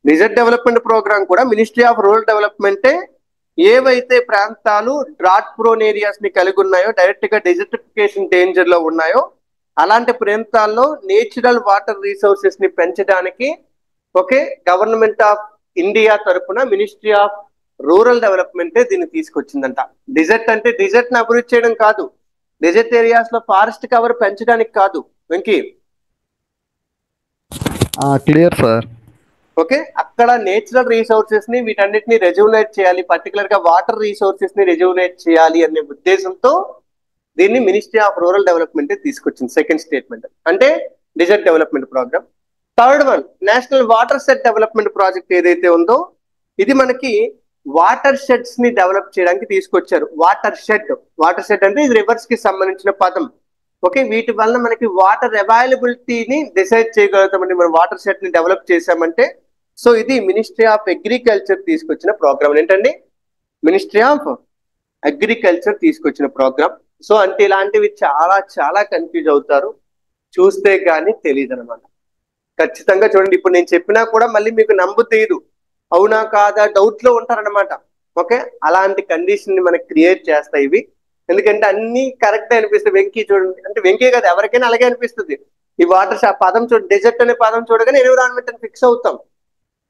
డిజర్ట్ డెవలప్మెంట్ ప్రోగ్రామ్ కూడా మినిస్ట్రీ ఆఫ్ రూరల్ డెవలప్మెంటే. ఏవైతే ప్రాంతాలు డ్రాట్ ప్రోన్ ఏరియాస్ ని కలిగి ఉన్నాయో, డైరెక్ట్ గా డెజర్టిఫికేషన్ డేంజర్ లో ఉన్నాయో, అలాంటి ప్రాంతాల్లో నేచురల్ వాటర్ రీసోర్సెస్ ని పెంచడానికి ఓకే గవర్నమెంట్ ఆఫ్ ఇండియా తరఫున మినిస్ట్రీ ఆఫ్ రూరల్ డెవలప్మెంటే దీన్ని తీసుకొచ్చిందంట. డిజర్ట్ అంటే డిజర్ట్ ని అభివృద్ధి చేయడం కాదు, డిజర్ట్ ఏరియాస్ లో ఫారెస్ట్ కవర్ పెంచడానికి కాదు వెంకీ. Clear sir. ఓకే, అక్కడ నేచురల్ రీసోర్సెస్ ని వీటన్నిటిని రెజ్యూనేట్ చేయాలి, పర్టికులర్ గా వాటర్ రీసోర్సెస్ ని రెజ్యూనేట్ చేయాలి అనే ఉద్దేశంతో దీన్ని మినిస్ట్రీ ఆఫ్ రూరల్ డెవలప్మెంట్ తీసుకొచ్చింది. సెకండ్ స్టేట్మెంట్ అంటే desert development programme. Third one national water shed development project ఏదైతే ఉందో, ఇది మనకి వాటర్ షెడ్స్ ని డెవలప్ చేయడానికి తీసుకొచ్చారు. వాటర్ షెడ్ అంటే ఇది రివర్స్ కి సంబంధించిన పదం. ఓకే, వీటి వల్ల మనకి వాటర్ అవైలబిలిటీని డిసైడ్ చేయగలుగుతామండి. మనం వాటర్ షెడ్ ని డెవలప్ చేసామంటే సో ఇది మినిస్ట్రీ ఆఫ్ అగ్రికల్చర్ తీసుకొచ్చిన ప్రోగ్రామ్. ఏంటండి? మినిస్ట్రీ ఆఫ్ అగ్రికల్చర్ తీసుకొచ్చిన ప్రోగ్రామ్. సో అంటే ఇలాంటివి చాలా చాలా కన్ఫ్యూజ్ అవుతారు, చూస్తే కానీ తెలియదు అనమాట. ఖచ్చితంగా చూడండి, ఇప్పుడు నేను చెప్పినా కూడా మళ్ళీ మీకు నమ్ము తీయదు, అవునా కాదా డౌట్ లో ఉంటారనమాట. ఓకే, అలాంటి కండిషన్ ని మనకి క్రియేట్ చేస్తాయి ఇవి. ఎందుకంటే అన్ని కరెక్ట్ అనిపిస్తుంది. వెంకీ చూడండి, అంటే వెంకీ కదా, ఎవరికైనా అలాగే అనిపిస్తుంది. ఈ వాటర్ పదం చూడ, డెజర్ట్ అనే పదం చూడగానే ఎన్విరాన్మెంట్ అని ఫిక్స్ అవుతాం.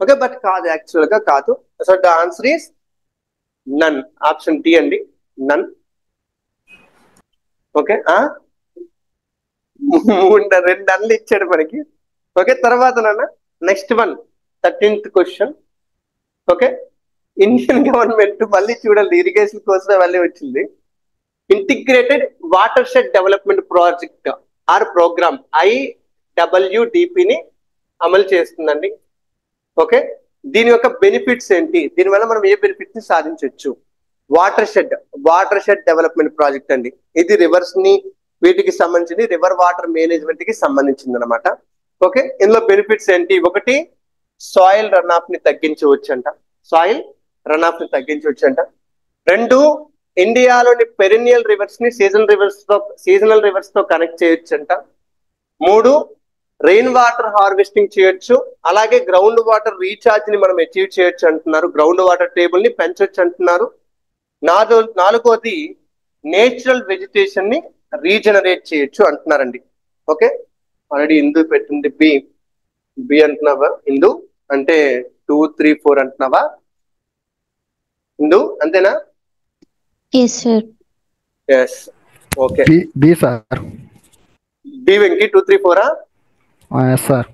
ఓకే, బట్ కాదు, యాక్చువల్ గా కాదు. So the answer is none. Option D అండి, నన్. ఓకే, రెండు నన్లు ఇచ్చాడు మనకి. ఓకే, తర్వాత నాన్న next one 13th question. Okay, Indian government మళ్ళీ చూడాలి, ఇరిగేషన్ కోసమే మళ్ళీ వచ్చింది. Integrated water shed development project or programme IWDP ని అమలు చేస్తుందండి. ఓకే, దీని యొక్క బెనిఫిట్స్ ఏంటి, దీనివల్ల మనం ఏ బెనిఫిట్స్ ని సాధించవచ్చు? వాటర్ షెడ్ డెవలప్మెంట్ ప్రాజెక్ట్ అండి. ఇది రివర్స్ ని వీటికి సంబంధించింది, రివర్ వాటర్ మేనేజ్మెంట్ కి సంబంధించింది అనమాట. ఓకే, ఇందులో బెనిఫిట్స్ ఏంటి? ఒకటి, సాయిల్ రన్ ఆఫ్ ని తగ్గించవచ్చు అంట. రెండు, ఇండియాలోని పెరినియల్ రివర్స్ ని సీజనల్ రివర్స్ తో కనెక్ట్ చేయొచ్చు అంట. మూడు, రెయిన్ వాటర్ హార్వెస్టింగ్ చేయొచ్చు. అలాగే గ్రౌండ్ వాటర్ రీఛార్జ్ ని మనం అచీవ్ చేయొచ్చు అంటున్నారు, గ్రౌండ్ వాటర్ టేబుల్ ని పెంచొచ్చు అంటున్నారు. నాలుగోది, నేచురల్ వెజిటేషన్ ని రీజనరేట్ చేయొచ్చు అంటున్నారండి. ఓకే, ఆల్రెడీ ఇందు పెట్టింది బి అంటున్నావా ఇందు? అంటే 2, 3, 4 అంటున్నావా ఇందు? అంతేనా? Yes sir. Yes. Okay, B sir. B Venky 2, 3, 4 yes sir.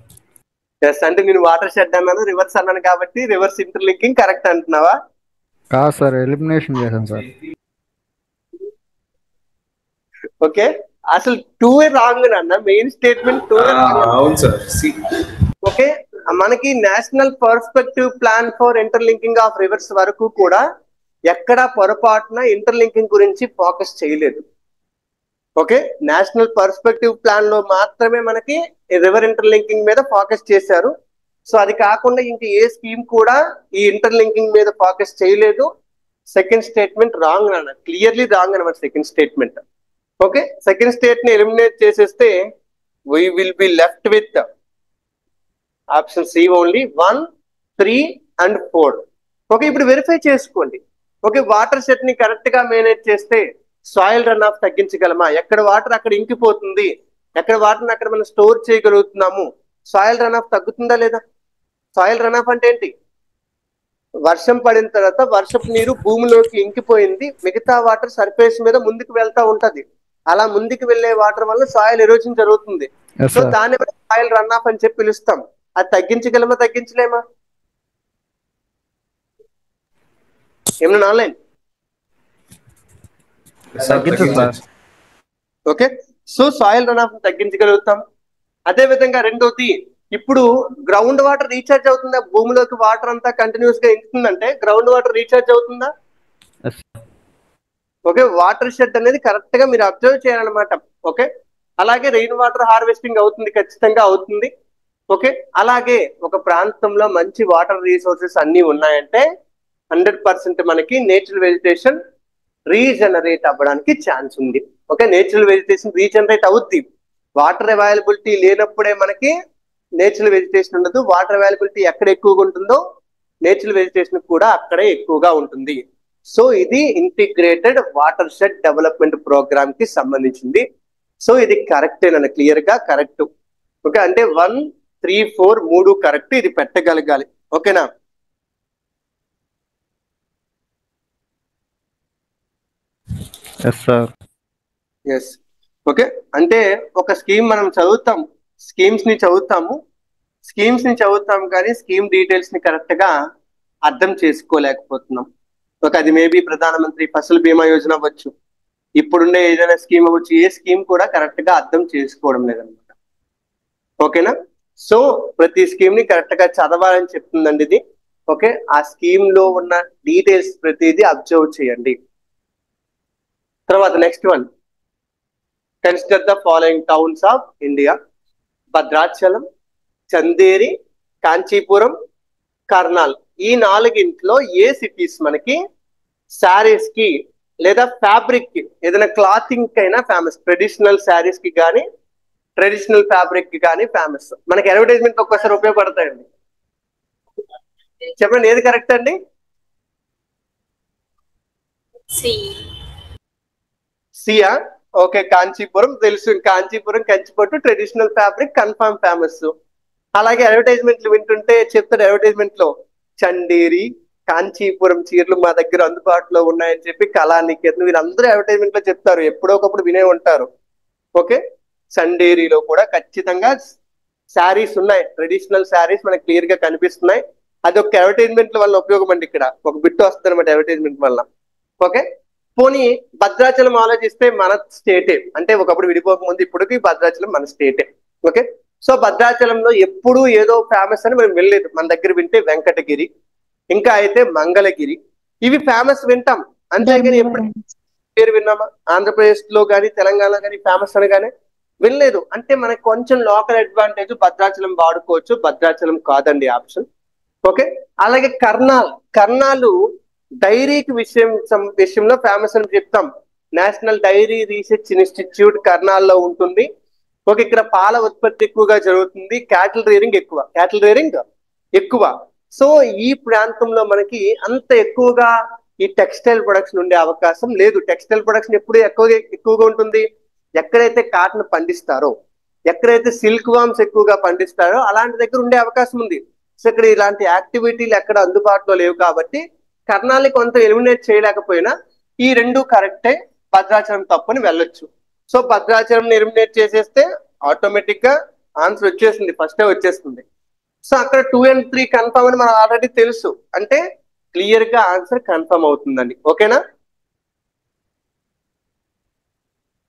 Yes. అంటే నేను వాటర్ షెడ్ అన్నాను, రివర్స్ అన్నాను కాబట్టి రివర్స్ ఇంటర్లింకింగ్ కరెక్ట్ అంటున్నావా? కాదు సార్, ఎలిమినేషన్ చేశాను సార్. ఓకే, అసలు 2 రాంగ్ అన్న, మెయిన్ స్టేట్మెంట్ 2 అవును సార్. ఓకే, మనకి national perspective plan for interlinking of reverse వరకు కూడా ఎక్కడా పొరపాటున ఇంటర్లింకింగ్ గురించి ఫోకస్ చేయలేదు. ఓకే, నేషనల్ పర్స్పెక్టివ్ ప్లాన్ లో మాత్రమే మనకి రివర్ ఇంటర్లింకింగ్ మీద ఫోకస్ చేశారు. సో అది కాకుండా ఇంక ఏ స్కీమ్ కూడా ఈ ఇంటర్లింకింగ్ మీద ఫోకస్ చేయలేదు. సెకండ్ స్టేట్మెంట్ రాంగ్ అన్న, క్లియర్లీ రాంగ్ అనమాట second statement. Okay, second state ని ఎలిమినేట్ చేసేస్తే we will be left with option C only 1, 3 and 4. Okay, ఇప్పుడు వెరిఫై చేసుకోండి. ఓకే, వాటర్ షెడ్ ని కరెక్ట్ గా మేనేజ్ చేస్తే సాయిల్ రన్ ఆఫ్ తగ్గించగలమా? ఎక్కడ వాటర్ అక్కడ ఇంకిపోతుంది, ఎక్కడ వాటర్ అక్కడ మనం స్టోర్ చేయగలుగుతున్నాము, సాయిల్ రన్ ఆఫ్ తగ్గుతుందా లేదా? సాయిల్ రన్ ఆఫ్ అంటే ఏంటి? వర్షం పడిన తర్వాత వర్షపు నీరు భూమిలోకి ఇంకిపోయింది, మిగతా వాటర్ సర్ఫేస్ మీద ముందుకు వెళ్తా ఉంటది. అలా ముందుకు వెళ్లే వాటర్ వల్ల సాయిల్ ఎరోజన్ జరుగుతుంది. సో దాన్ని సాయిల్ రన్ ఆఫ్ అని చెప్పి పిలుస్తాం. అది తగ్గించగలమా, తగ్గించలేమా? ఏమన్నా online? Okay, so soil run off తగ్గించగలుగుతాం. అదే విధంగా రెండోది, ఇప్పుడు గ్రౌండ్ వాటర్ రీఛార్జ్ అవుతుందా? భూమిలోకి వాటర్ అంతా కంటిన్యూస్ గా ఇంకుతుందంటే గ్రౌండ్ వాటర్ రీఛార్జ్ అవుతుందా? ఓకే, వాటర్ షెడ్ అనేది కరెక్ట్ గా మీరు అబ్జర్వ్ చేయాలన్నమాట. ఓకే, అలాగే రెయిన్ వాటర్ హార్వెస్టింగ్ అవుతుంది, ఖచ్చితంగా అవుతుంది. ఓకే, అలాగే ఒక ప్రాంతంలో మంచి వాటర్ రిసోర్సెస్ అన్ని ఉన్నాయంటే 100% మనకి నేచురల్ వెజిటేషన్ రీజనరేట్ అవ్వడానికి ఛాన్స్ ఉంది. ఓకే, నేచురల్ వెజిటేషన్ రీజనరేట్ అవుద్ది. వాటర్ అవైలబిలిటీ లేనప్పుడే మనకి నేచురల్ వెజిటేషన్ ఉండదు. వాటర్ అవైలబిలిటీ ఎక్కడ ఎక్కువగా ఉంటుందో నేచురల్ వెజిటేషన్ కూడా అక్కడే ఎక్కువగా ఉంటుంది. సో ఇది integrated water shed development programme కి సంబంధించింది. సో ఇది కరెక్టేనన్న, క్లియర్ గా కరెక్ట్. ఓకే, అంటే 1, 3, 4 3 కరెక్ట్, ఇది పెట్టగలగాలి. ఓకేనా? ఎస్. ఓకే, అంటే ఒక స్కీమ్ మనం చదువుతాం, స్కీమ్స్ ని చదువుతాం కానీ స్కీమ్ డీటెయిల్స్ ని కరెక్ట్ గా అర్థం చేసుకోలేకపోతున్నాం. ఓకే, అది మేబీ ప్రధానమంత్రి ఫసల్ బీమా యోజన అవ్వచ్చు, ఇప్పుడుండే ఏదైనా స్కీమ్ అవ్వచ్చు, ఏ స్కీమ్ కూడా కరెక్ట్ గా అర్థం చేసుకోవడం లేదనమాట. ఓకేనా? సో ప్రతి స్కీమ్ ని కరెక్ట్ గా చదవాలని చెప్తుందండి ఇది. ఓకే, ఆ స్కీమ్ లో ఉన్న డీటెయిల్స్ ప్రతిదీ అబ్జర్వ్ చేయండి. తర్వాత next one, consider the following towns of India: Bhadrachalam, Chanderi, Kanchipuram, Karnal. ఈ నాలుగింట్లో ఏ సిటీస్ మనకి శారీస్ కి లేదా ఫ్యాబ్రిక్ కి ఏదైనా క్లాతింగ్ కైనా ఫేమస్, ట్రెడిషనల్ శారీస్ కి కానీ ట్రెడిషనల్ ఫ్యాబ్రిక్ కి కానీ ఫేమస్, మనకి అడ్వర్టైజ్మెంట్ ఒక్కసారి ఉపయోగపడతాయండి. చెప్పండి ఏది కరెక్ట్ అండి? సి. సియా? ఓకే, కాంచీపురం తెలుసు, కాంచీపురం కంచిపట్టు ట్రెడిషనల్ ఫ్యాబ్రిక్ కన్ఫర్మ్ ఫేమస్. అలాగే అడ్వర్టైజ్మెంట్లు వింటుంటే చెప్తారు అడ్వర్టైజ్మెంట్ లో చందేరి కాంచీపురం చీరలు మా దగ్గర అందుబాటులో ఉన్నాయని చెప్పి కళానికేతన్ వీరందరూ అడ్వర్టైజ్మెంట్ లో చెప్తారు, ఎప్పుడో ఒకప్పుడు వినే ఉంటారు. ఓకే, చందేరిలో కూడా ఖచ్చితంగా శారీస్ ఉన్నాయి, ట్రెడిషనల్ శారీస్ మనకి క్లియర్ గా కనిపిస్తున్నాయి. అది ఒక అడ్వర్టైజ్మెంట్ వల్ల ఉపయోగం అండి, ఇక్కడ ఒక బిట్ వస్తుంది అనమాట అడ్వర్టైజ్మెంట్ వల్ల. ఓకే, పోనీ భద్రాచలం ఆలోచిస్తే మన స్టేటే, అంటే ఒకప్పుడు విడిపోక ముందు ఇప్పటికి భద్రాచలం మన స్టేటే. ఓకే, సో భద్రాచలంలో ఎప్పుడు ఏదో ఫేమస్ అని మనం వెళ్ళలేదు. మన దగ్గర వింటే వెంకటగిరి, ఇంకా అయితే మంగళగిరి, ఇవి ఫేమస్ వింటాం, అంతేగాని ఎప్పుడు పేరు విన్నామా? ఆంధ్రప్రదేశ్ లో కానీ తెలంగాణ కానీ ఫేమస్ అనగానే వినలేదు. అంటే మనకి కొంచెం లోకల్ అడ్వాంటేజ్, భద్రాచలం వాడుకోవచ్చు, భద్రాచలం కాదండి ఆప్షన్. ఓకే, అలాగే కర్నాలు డైరీకి విషయంలో ఫేమస్ అని చెప్తాం. నేషనల్ డైరీ రీసెర్చ్ ఇన్స్టిట్యూట్ కర్నాల్లో ఉంటుంది. ఓకే, ఇక్కడ పాల ఉత్పత్తి ఎక్కువగా జరుగుతుంది, క్యాటిల్ రేరింగ్ ఎక్కువ. సో ఈ ప్రాంతంలో మనకి అంత ఎక్కువగా ఈ టెక్స్టైల్ ప్రొడక్షన్ ఉండే అవకాశం లేదు. టెక్స్టైల్ ప్రొడక్షన్ ఎప్పుడు ఎక్కువగా ఉంటుంది ఎక్కడైతే కాటన్ పండిస్తారో, ఎక్కడైతే సిల్క్ వామ్స్ ఎక్కువగా పండిస్తారో అలాంటి దగ్గర ఉండే అవకాశం ఉంది. సో ఇక్కడ ఇలాంటి యాక్టివిటీలు ఎక్కడ అందుబాటులో లేవు కాబట్టి కర్నాల్ని కొంత ఎలిమినేట్ చేయలేకపోయినా ఈ రెండు కరెక్టే, భద్రాచలం తప్పని వెళ్ళొచ్చు. సో భద్రాచలం ఎలిమినేట్ చేసేస్తే ఆటోమేటిక్ గా ఆన్సర్ వచ్చేసింది, ఫస్టే వచ్చేస్తుంది. సో అక్కడ 2 and 3 కన్ఫర్మ్ అని మనం ఆల్రెడీ తెలుసు, అంటే క్లియర్ గా ఆన్సర్ కన్ఫర్మ్ అవుతుందండి. ఓకేనా?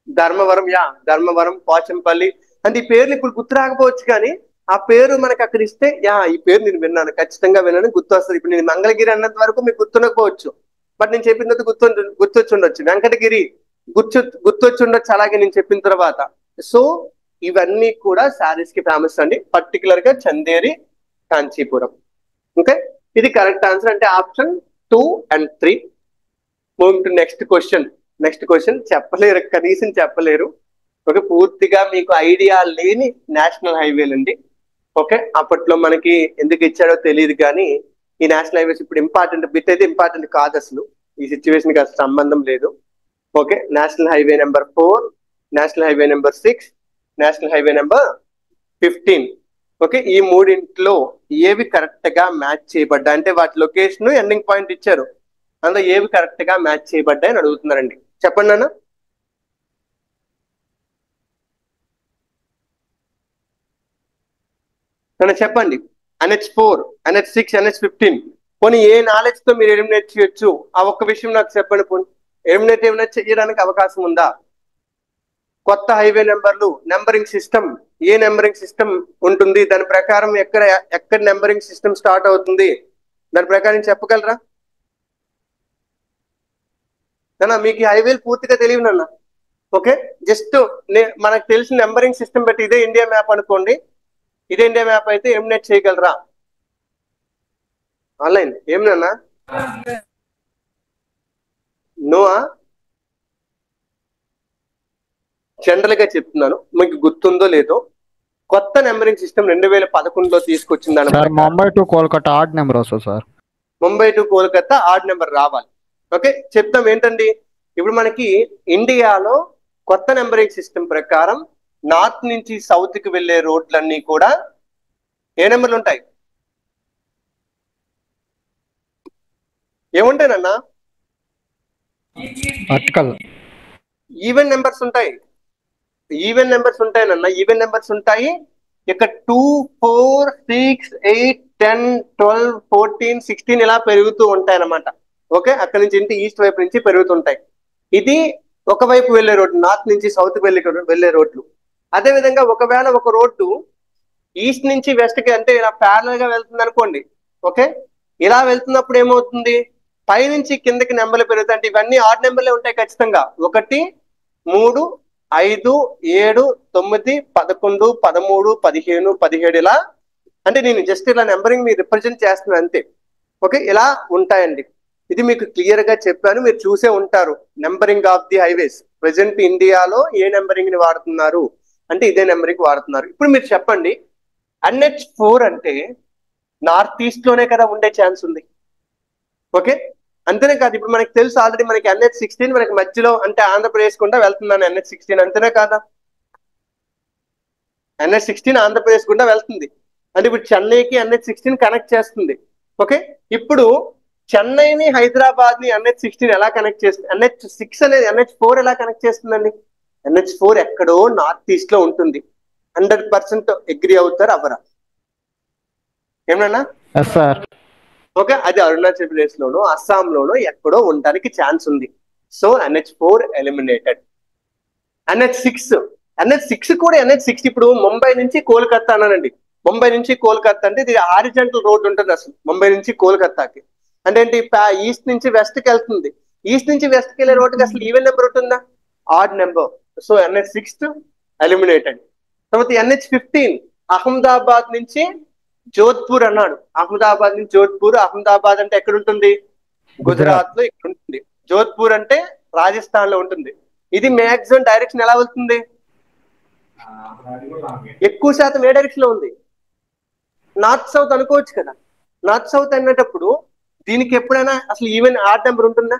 ధర్మవరం, పోచంపల్లి అంటే ఈ పేర్లు ఇప్పుడు గుర్తు రాకపోవచ్చు, కానీ ఆ పేరు మనకి అక్కడ ఇస్తే ఈ పేరు నేను విన్నాను, ఖచ్చితంగా విన్నాను, గుర్తు వస్తుంది. ఇప్పుడు నేను మంగళగిరి అన్నంత వరకు మీకు గుర్తుండకపోవచ్చు, బట్ నేను చెప్పిన తర్వాత గుర్తొచ్చి ఉండొచ్చు. వెంకటగిరి గుర్తొచ్చి ఉండొచ్చు అలాగే నేను చెప్పిన తర్వాత. సో ఇవన్నీ కూడా శారీస్ కి ఫేమస్ అండి, పర్టికులర్ గా చందేరి, కాంచీపురం. ఓకే, ఇది కరెక్ట్ ఆన్సర్, అంటే option 2 and 3. Moving to next question. చెప్పలేరు, కనీసం చెప్పలేరు. ఓకే, పూర్తిగా మీకు ఐడియా లేని నేషనల్ హైవేలు అండి. ఓకే, అప్పట్లో మనకి ఎందుకు ఇచ్చాడో తెలియదు, కానీ ఈ నేషనల్ హైవేస్ ఇప్పుడు ఇంపార్టెంట్ బిట్ అయితే ఇంపార్టెంట్ కాదు, అసలు ఈ సిచ్యువేషన్ కి అసలు సంబంధం లేదు. Okay, national highway number 4, national highway number 6, national highway number 15. Okay, ఈ మూడింట్లో ఏవి కరెక్ట్ గా మ్యాచ్ చేయబడ్డా, అంటే వాటి లొకేషన్ ఎండింగ్ పాయింట్ ఇచ్చారు, అందులో ఏవి కరెక్ట్ గా మ్యాచ్ చేయబడ్డాయని అడుగుతున్నారండి. చెప్పండి అన్న. చెప్పండి. NH4, NH6, NH15. పోనీ ఏ నాలెడ్జ్ తో మీరు ఎలిమినేట్ చేయొచ్చు, ఆ ఒక్క విషయం నాకు చెప్పండి. పోనీ ఎలిమినేట్ చేయడానికి అవకాశం ఉందా? కొత్త హైవే నెంబర్లు, నెంబరింగ్ సిస్టమ్, ఏ నెంబరింగ్ సిస్టమ్ ఉంటుంది, దాని ప్రకారం ఎక్కడ నెంబరింగ్ సిస్టమ్ స్టార్ట్ అవుతుంది, దాని ప్రకారం చెప్పగలరా? మీకు ఈ హైవేలు పూర్తిగా తెలియదు నాన్న. ఓకే, జస్ట్ మనకు తెలిసిన నెంబరింగ్ సిస్టమ్ బట్టి ఇదే ఇండియా మ్యాప్ అనుకోండి, ఇదే ఇండియా మ్యాప్ అయితే ఎలిమినేట్ చేయగలరా? ఆన్లైన్ ఏమినన్నా? నోవా? జనరల్ గా చెప్తున్నాను, మీకు గుర్తుందో లేదో, కొత్త నెంబరింగ్ సిస్టమ్ 2011లో తీసుకొచ్చింది. Mumbai to Kolkata odd number వస్తుంది sir. Mumbai to Kolkata odd number రావాలి. ఓకే, చెప్తాం ఏంటండి. ఇప్పుడు మనకి ఇండియాలో కొత్త నెంబరింగ్ సిస్టమ్ ప్రకారం నార్త్ నుంచి సౌత్ కి వెళ్లే రోడ్లన్నీ కూడా ఏ నెంబర్లు ఉంటాయి? ఏముంటాయనన్నా? ఈవెన్ నెంబర్స్ ఉంటాయి. ఈవెన్ నెంబర్స్ ఉంటాయి. ఇక్కడ 2, 4, 6, 8, 10, 12, 14, 16 ఇలా పెరుగుతూ ఉంటాయి అన్నమాట. ఓకే, అక్కడి నుంచి ఇంటి ఈస్ట్ వైపు నుంచి పెరుగుతుంటాయి. ఇది ఒకవైపు వెళ్లే రోడ్డు, నార్త్ నుంచి సౌత్ వెళ్లే రోడ్లు. అదే విధంగా ఒకవేళ ఒక రోడ్డు ఈస్ట్ నుంచి వెస్ట్ కి, అంటే ఇలా ప్యారలల్ గా వెళ్తుంది అనుకోండి. ఓకే, ఇలా వెళ్తున్నప్పుడు ఏమవుతుంది, పైనుంచి కిందకి నెంబర్లు పెరుగుతాయి. అంటే ఇవన్నీ ఆడ్ నెంబర్లే ఉంటాయి ఖచ్చితంగా. 1, 3, 5, 7, 9, 11, 13, 15, 17 ఇలా అంటే నేను జస్ట్ ఇలా నెంబరింగ్ మీరు రిప్రజెంట్ చేస్తున్నాను అంతే. ఓకే, ఇలా ఉంటాయండి. ఇది మీకు క్లియర్ గా చెప్పాను, మీరు చూసే ఉంటారు. Numbering of the highways present ఇండియాలో ఏ నెంబరింగ్ ని వాడుతున్నారు అంటే ఇదే నెంబరింగ్ వాడుతున్నారు. ఇప్పుడు మీరు చెప్పండి, NH4 అంటే నార్త్ ఈస్ట్ లోనే కదా ఉండే ఛాన్స్ ఉంది. ఓకే, అంతేనే కాదు, ఇప్పుడు మనకి తెలుసు ఆల్రెడీ మనకి NH16 మనకి మధ్యలో అంటే ఆంధ్రప్రదేశ్ గుండా వెళ్తున్నాను NH16, అంతేనే కాదా? NH16 ఆంధ్రప్రదేశ్ గుండా వెళ్తుంది అంటే ఇప్పుడు చెన్నైకి NH16 కనెక్ట్ చేస్తుంది. ఓకే, ఇప్పుడు చెన్నైని హైదరాబాద్ ని NH16 ఎలా కనెక్ట్ చేస్తుంది? NH6 అనేది NH4 ఎలా కనెక్ట్ చేస్తుందండి? NH4 ఎక్కడో నార్త్ ఈస్ట్ లో ఉంటుంది. 100% అగ్రి అవుతారు అవరా? ఏమన్నా? సార్ ఓకే, అది అరుణాచల్ ప్రదేశ్ లోనో అస్సాం లోనో ఎక్కడో ఉండడానికి ఛాన్స్ ఉంది. So NH4 eliminated. NH6 కూడా NH6 ఇప్పుడు ముంబై నుంచి కోల్కతా అన్నానండి. ముంబై నుంచి కోల్కతా అంటే ఇది హారిజంటల్ రోడ్ ఉంటుంది అసలు ముంబై నుంచి కోల్కతాకి. అంటే ఏంటి, ఈస్ట్ నుంచి వెస్ట్ కి వెళ్తుంది. ఈస్ట్ నుంచి వెస్ట్ కి వెళ్ళే రోడ్డుకి అసలు ఈవెన్ నెంబర్ ఉంటుందా? Odd number. So NH6 eliminated. తర్వాత NH15 అహ్మదాబాద్ నుంచి జోధ్పూర్ అన్నాడు. అహ్మదాబాద్ నుంచి జోధ్పూర్. అహ్మదాబాద్ అంటే ఎక్కడ ఉంటుంది? గుజరాత్ లో ఇక్కడ ఉంటుంది. జోధ్పూర్ అంటే రాజస్థాన్ లో ఉంటుంది. ఇది మ్యాక్సిమం డైరెక్షన్ ఎలా వెళ్తుంది? ఎక్కువ శాతం ఏ డైరెక్షన్ లో ఉంది? నార్త్ సౌత్ అనుకోవచ్చు కదా. నార్త్ సౌత్ అనేటప్పుడు దీనికి ఎప్పుడైనా అసలు ఈవెన్ ఆడ్ నెంబర్ ఉంటుందా?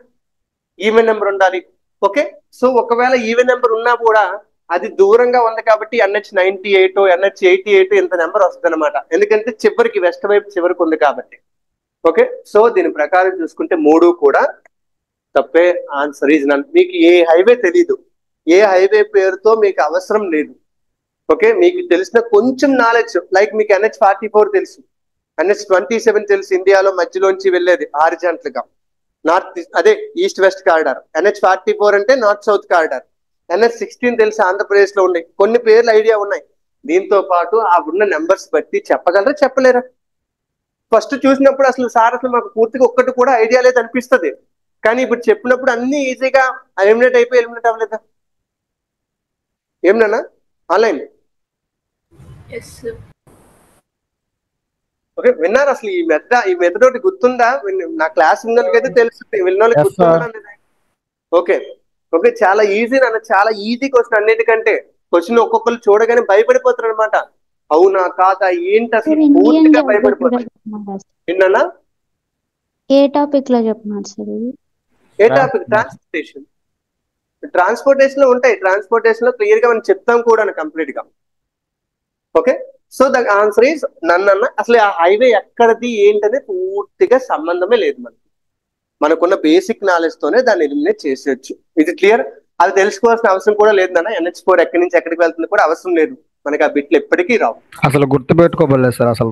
ఈవెన్ నెంబర్ ఉండాలి. ఓకే, సో ఒకవేళ ఈవెన్ నెంబర్ ఉన్నా కూడా అది దూరంగా ఉంది కాబట్టి NH98 NH88 ఇంత నెంబర్ వస్తుంది అనమాట. ఎందుకంటే చివరికి వెస్ట్ వైపు చివరికి ఉంది కాబట్టి. ఓకే, సో దీని ప్రకారం చూసుకుంటే 3 కూడా తప్పే. Answer is none. మీకు ఏ హైవే తెలీదు, ఏ హైవే పేరుతో మీకు అవసరం లేదు. ఓకే, మీకు తెలిసిన కొంచెం నాలెడ్జ్, లైక్ మీకు NH44 తెలుసు, NH27 తెలుసు, ఇండియాలో మధ్యలోంచి వెళ్ళేది హారిజాంటల్ గా నార్త్, అదే ఈస్ట్ వెస్ట్ కారిడార్. NH44 అంటే నార్త్ సౌత్ కారిడార్. NH16 తెలుసు, ఆంధ్రప్రదేశ్ లో ఉండే కొన్ని పేర్లు ఐడియా ఉన్నాయి. దీంతో పాటు ఆ ఉన్న నెంబర్స్ బట్టి చెప్పగలరా చెప్పలేరా? ఫస్ట్ చూసినప్పుడు అసలు సార్ అసలు మాకు పూర్తిగా ఒక్కటి కూడా ఐడియా లేదు అనిపిస్తుంది. కానీ ఇప్పుడు చెప్పినప్పుడు అన్ని ఈజీగా ఎలిమినేట్ అయిపోయి ఎలిమినేట్ అవ్వలేదా? ఏమన్నా ఆన్లైన్? ఓకే, విన్నారు అసలు ఈ మెథడ్ గుర్తుందా? నా క్లాస్ విన్నోళ్ళకైతే తెలుస్తుంది, విన్నోళ్ళకి గుర్తుందా? ఓకే ఓకే, చాలా ఈజీ నాన్న, చాలా ఈజీ క్వశ్చన్. అన్నిటికంటే క్వశ్చన్ ఒక్కొక్కరు చూడగానే భయపడిపోతారు అనమాట. అవునా కాదా ఏంటి అసలు పూర్తిగా భయపడిపోతారు. ఏంటన్నా? ఏ టాపిక్ లో చెప్పినారు సార్? ఏ టాపిక్? ట్రాన్స్పోర్టేషన్ లో ఉంటాయి. ట్రాన్స్పోర్టేషన్ లో క్లియర్ గా మనం చెప్తాం కూడా కంప్లీట్ గా. Okay, so the answer is నన్న. అసలు ఆ హైవే ఎక్కడది ఏంటనే పూర్తిగా సంబంధమే లేదు మనకున్న బేసిక్ నాలెడ్జ్ తోనే దాన్ని ఎలిమినేట్ చేసేయచ్చు. ఇది క్లియర్. అది తెలుసుకోవాల్సిన అవసరం కూడా లేదు నాన్న. NH4 ఎక్కడి నుంచి ఎక్కడికి వెళ్తుంది కూడా అవసరం లేదు మనకి. ఆ బిట్లు ఎప్పటికీ రావు. అసలు గుర్తు పెట్టుకోబడలేదు సార్, అసలు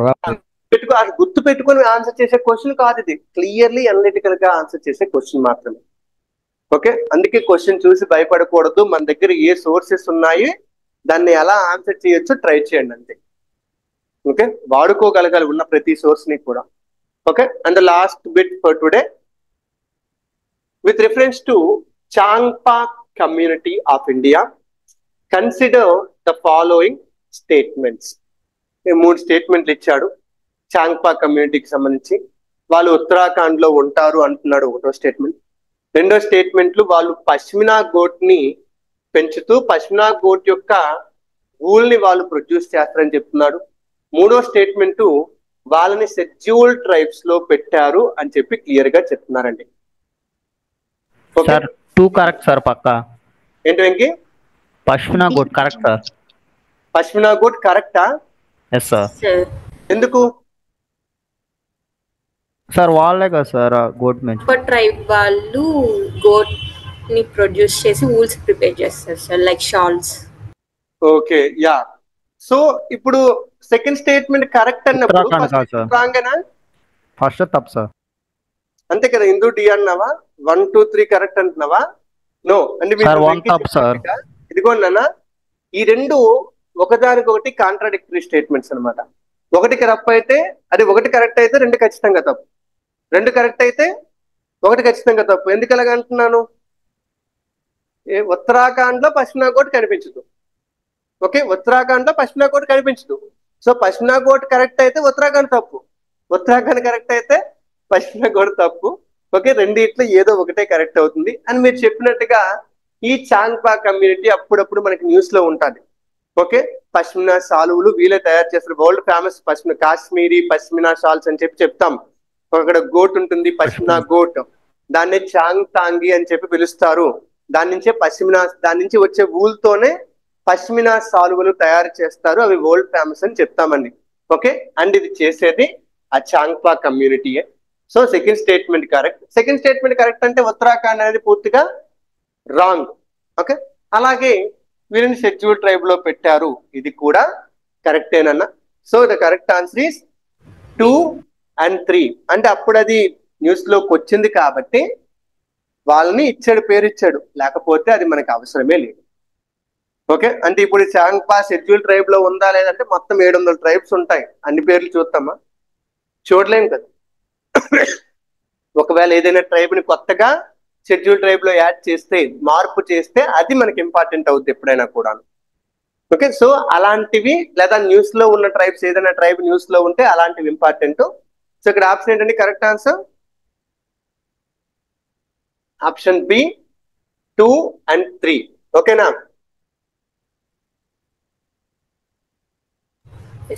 గుర్తు పెట్టుకొని ఆన్సర్ చేసే క్వశ్చన్ కాదు ఇది. క్లియర్లీ అనలిటికల్ గా ఆన్సర్ చేసే క్వశ్చన్ మాత్రమే. ఓకే, అందుకే క్వశ్చన్ చూసి భయపడకూడదు. మన దగ్గర ఏ సోర్సెస్ ఉన్నాయి, దాన్ని ఎలా ఆన్సర్ చేయొచ్చో ట్రై చేయండి అంతే. ఓకే, వాడుకోగలగాలి ఉన్న ప్రతి సోర్స్ ని కూడా. Okay, and the last bit for today, with reference to Changpa community of India, consider the following statements. 3 స్టేట్మెంట్లు ఇచ్చాడు చాంగ్పా కమ్యూనిటీకి సంబంధించి. వాళ్ళు ఉత్తరాఖండ్ లో ఉంటారు అంటున్నాడు ఒకటో స్టేట్మెంట్. రెండో స్టేట్మెంట్లు వాళ్ళు పష్మినా గోట్ ని పెంచుతూ పష్మినా గోట్ యొక్క ఊల్ ని వాళ్ళు ప్రొడ్యూస్ చేస్తారని చెప్తున్నాడు. మూడో స్టేట్మెంట్ వాళ్ళని షెడ్యూల్ ట్రైబ్స్ లో పెట్టారు అని చెప్పి క్లియర్ గా చెప్తున్నారండి. సార్ 2 కరెక్ట్ సార్, పక్కా. ఏంటి Venky? Pashmina goat correct sir. Pashmina goat కరెక్టా? Yes sir. ఎందుకు సార్? వాళ్ళే కదా సార్ గోట్ మెన్షన్. ట్రైబ్ వాళ్ళు గోట్ ని ప్రొడ్యూస్ చేసి ఊల్స్ ప్రిపేర్ చేస్తారు sir, like shawls. Okay, yeah. So ఇప్పుడు సెకండ్ స్టేట్మెంట్ కరెక్ట్ అన్నప్పుడు రాంగేనా? ఫస్ట్ తప్పు సార్. అంతే కదా, హిందూ డి అన్నావా? 1 2 3 కరెక్ట్ అంటున్నావా? నో అంటే ఇదిగోండి, ఈ రెండు ఒకదానికొకటి కాంట్రాడిక్టరీ స్టేట్మెంట్స్ అనమాట. ఒకటి కరెక్ట్ అయితే అది ఒకటి కరెక్ట్ అయితే రెండు ఖచ్చితంగా తప్పు, రెండు కరెక్ట్ అయితే ఒకటి ఖచ్చితంగా తప్పు. ఎందుకు అలాగ అంటున్నాను? ఉత్తరాఖండ్ లో పష్మినా కోట్ కనిపించదు. ఓకే, ఉత్తరాఖండ్ లో పష్మినా కోట్ కనిపించదు. సో పశ్మినా ఘోట్ కరెక్ట్ అయితే ఉత్తరాఖండ్ తప్పు, ఉత్తరాఖండ్ కరెక్ట్ అయితే పశ్మినా ఘోట్ తప్పు. ఓకే, రెండిట్లో ఏదో ఒకటే కరెక్ట్ అవుతుంది. అని మీరు చెప్పినట్టుగా ఈ చాంగ్పా కమ్యూనిటీ అప్పుడప్పుడు మనకి న్యూస్ లో ఉంటుంది. ఓకే, పశ్మినా శాలువులు వీళ్ళే తయారు చేస్తారు, వరల్డ్ ఫేమస్ పశ్మినా కాశ్మీరీ పశ్మినా షాల్స్ అని చెప్పి చెప్తాం. అక్కడ గోట్ ఉంటుంది, పశ్మినా గోట్, దాన్ని చాంగ్ తాంగి అని చెప్పి పిలుస్తారు. దాని నుంచే దాని నుంచి వచ్చే ఊల్తోనే పశ్మినా శాలువులు తయారు చేస్తారు, అవి వరల్డ్ ఫేమస్ అని చెప్తామండి. ఓకే, అండ్ ఇది చేసేది ఆ చాంగ్పా కమ్యూనిటీయే. So second statement correct. Second statement correct అంటే ఉత్తరాఖండ్ అనేది పూర్తిగా రాంగ్. ఓకే, అలాగే వీరిని షెడ్యూల్ ట్రైబ్ లో పెట్టారు, ఇది కూడా కరెక్టేనన్నా. So the correct answer is 2 and 3. అంటే అప్పుడు అది న్యూస్ లోకి వచ్చింది కాబట్టి వాళ్ళని ఇచ్చాడు, పేరు ఇచ్చాడు, లేకపోతే అది మనకి అవసరమే లేదు. ఓకే, అంటే ఇప్పుడు చాంగ్పా షెడ్యూల్ ట్రైబ్ లో ఉందా లేదంటే మొత్తం 700 ట్రైబ్స్ ఉంటాయి, అన్ని పేర్లు చూస్తామా? చూడలేం కదా. ఒకవేళ ఏదైనా ట్రైబ్ ని కొత్తగా షెడ్యూల్ ట్రైబ్ లో యాడ్ చేస్తే, మార్పు చేస్తే, అది మనకి ఇంపార్టెంట్ అవుతుంది ఎప్పుడైనా కూడా. ఓకే, సో అలాంటివి లేదా న్యూస్ లో ఉన్న ట్రైబ్స్, ఏదైనా ట్రైబ్ న్యూస్ లో ఉంటే అలాంటివి ఇంపార్టెంట్. సో ఇక్కడ ఆప్షన్ ఏంటండి correct answer? Option B 2 and 3. ఓకేనా?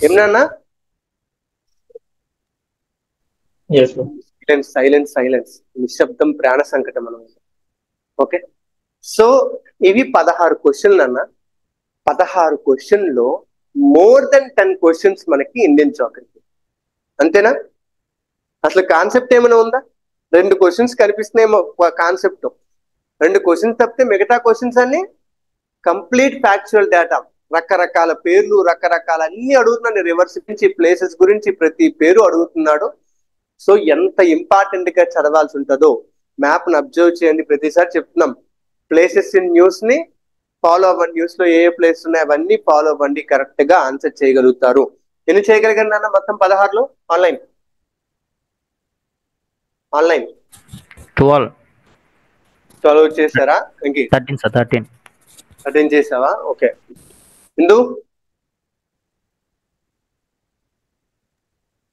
ఏమన్నా? సైలెన్స్ సైలెన్స్, నిశ్శబ్దం ప్రాణ సంకటం మనం. ఓకే, సో ఇవి 16 క్వశ్చన్లు అన్న. 16 క్వశ్చన్లో మోర్ దెన్ 10 క్వశ్చన్స్ మనకి ఇండియన్ జాగ్రఫీ. అంతేనా? అసలు కాన్సెప్ట్ ఏమైనా ఉందా? 2 క్వశ్చన్స్ కనిపిస్తున్నాయేమో కాన్సెప్ట్, 2 క్వశ్చన్స్ తప్పితే మిగతా క్వశ్చన్స్ అన్ని కంప్లీట్ ఫ్యాక్చువల్ డేటా, రకరకాల పేర్లు, రకరకాల అన్ని అడుగుతున్నాడు. రివర్స్ నుంచి ప్లేసెస్ గురించి ప్రతి పేరు అడుగుతున్నాడు. సో ఎంత ఇంపార్టెంట్ గా చదవాల్సి ఉంటుందో. మ్యాప్ ని అబ్జర్వ్ చేయండి, ప్రతిసారి చెప్తున్నాం. ప్లేసెస్ ఇన్ న్యూస్ ని ఫాలో అవ్వండి, న్యూస్ లో ఏ ప్లేస్ ఉన్నాయి అవన్నీ ఫాలో అవ్వండి, కరెక్ట్ గా ఆన్సర్ చేయగలుగుతారు. ఎన్ని చేయగలిగారు నాన్న మొత్తం 16లో? ఆన్లైన్ 12 చేశారా? 13 చేసావా? ఓకే, ఇందు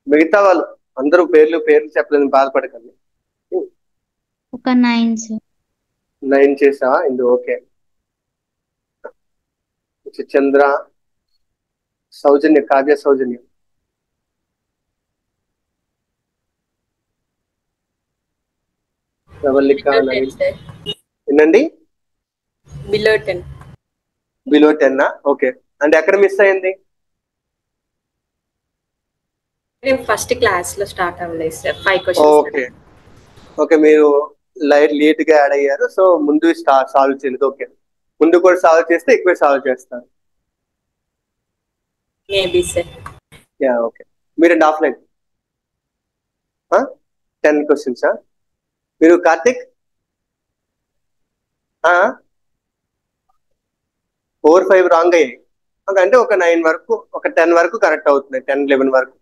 మిగతా వాళ్ళు అందరూ పేర్లు చెప్పలేదు, బాధపడకండి. ఒక 9 చేసావా ఇందు? ఓకే, చంద్ర, సౌజన్య, కావ్య సౌజన్య, ప్రవల్లిక, ఏంటండి బిలో 10. ఓకే, అంటే ఎక్కడ మిస్ అయింది? ఫస్ట్ క్లాస్ లో స్టార్ట్ అవ్వలేదు సార్. 5 క్వశ్చన్స్. ఓకే ఓకే, మీరు లేట్ గా యాడ్ అయ్యారు, సో ముందు సాల్వ్ చేయలేదు. ఓకే, ముందు కూడా సాల్వ్ చేస్తే ఎక్కువ సాల్వ్ చేస్తారు. Maybe sir. యా ఓకే, మీరండి ఆఫ్లైన్ 10 క్వశ్చన్స్. మీరు కార్తిక్ 4, 5 రాంగ్ అయ్యాయి. అంటే ఒక 9 వరకు, ఒక 10 వరకు కరెక్ట్ అవుతున్నాయి, 10, 11 వరకు,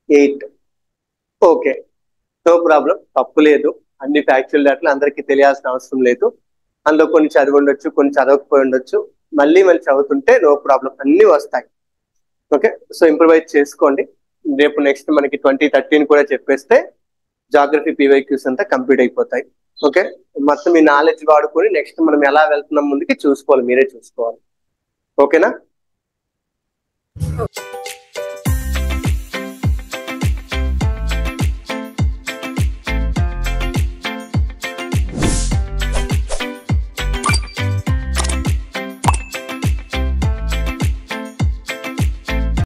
8. ఓకే, నో ప్రాబ్లం, తప్పు లేదు. అన్ని ఫ్యాక్చువల్ డేటాలు అందరికీ తెలియాల్సిన అవసరం లేదు. అందులో కొన్ని చదివి ఉండొచ్చు, కొన్ని చదవకపోయి ఉండొచ్చు, మళ్ళీ చదువుతుంటే నో ప్రాబ్లం, అన్ని వస్తాయి. ఓకే, సో ఇంప్రూవైజ్ చేసుకోండి. రేపు నెక్స్ట్ మనకి 2013 కూడా చెప్పేస్తే జాగ్రఫీ PYQs అంతా కంప్లీట్ అయిపోతాయి. ఓకే, మొత్తం మీ నాలెడ్జ్ వాడుకొని నెక్స్ట్ మనం ఎలా వెళ్తున్నాం ముందుకి చూసుకోవాలి, మీరే చూసుకోవాలి. ఓకేనా?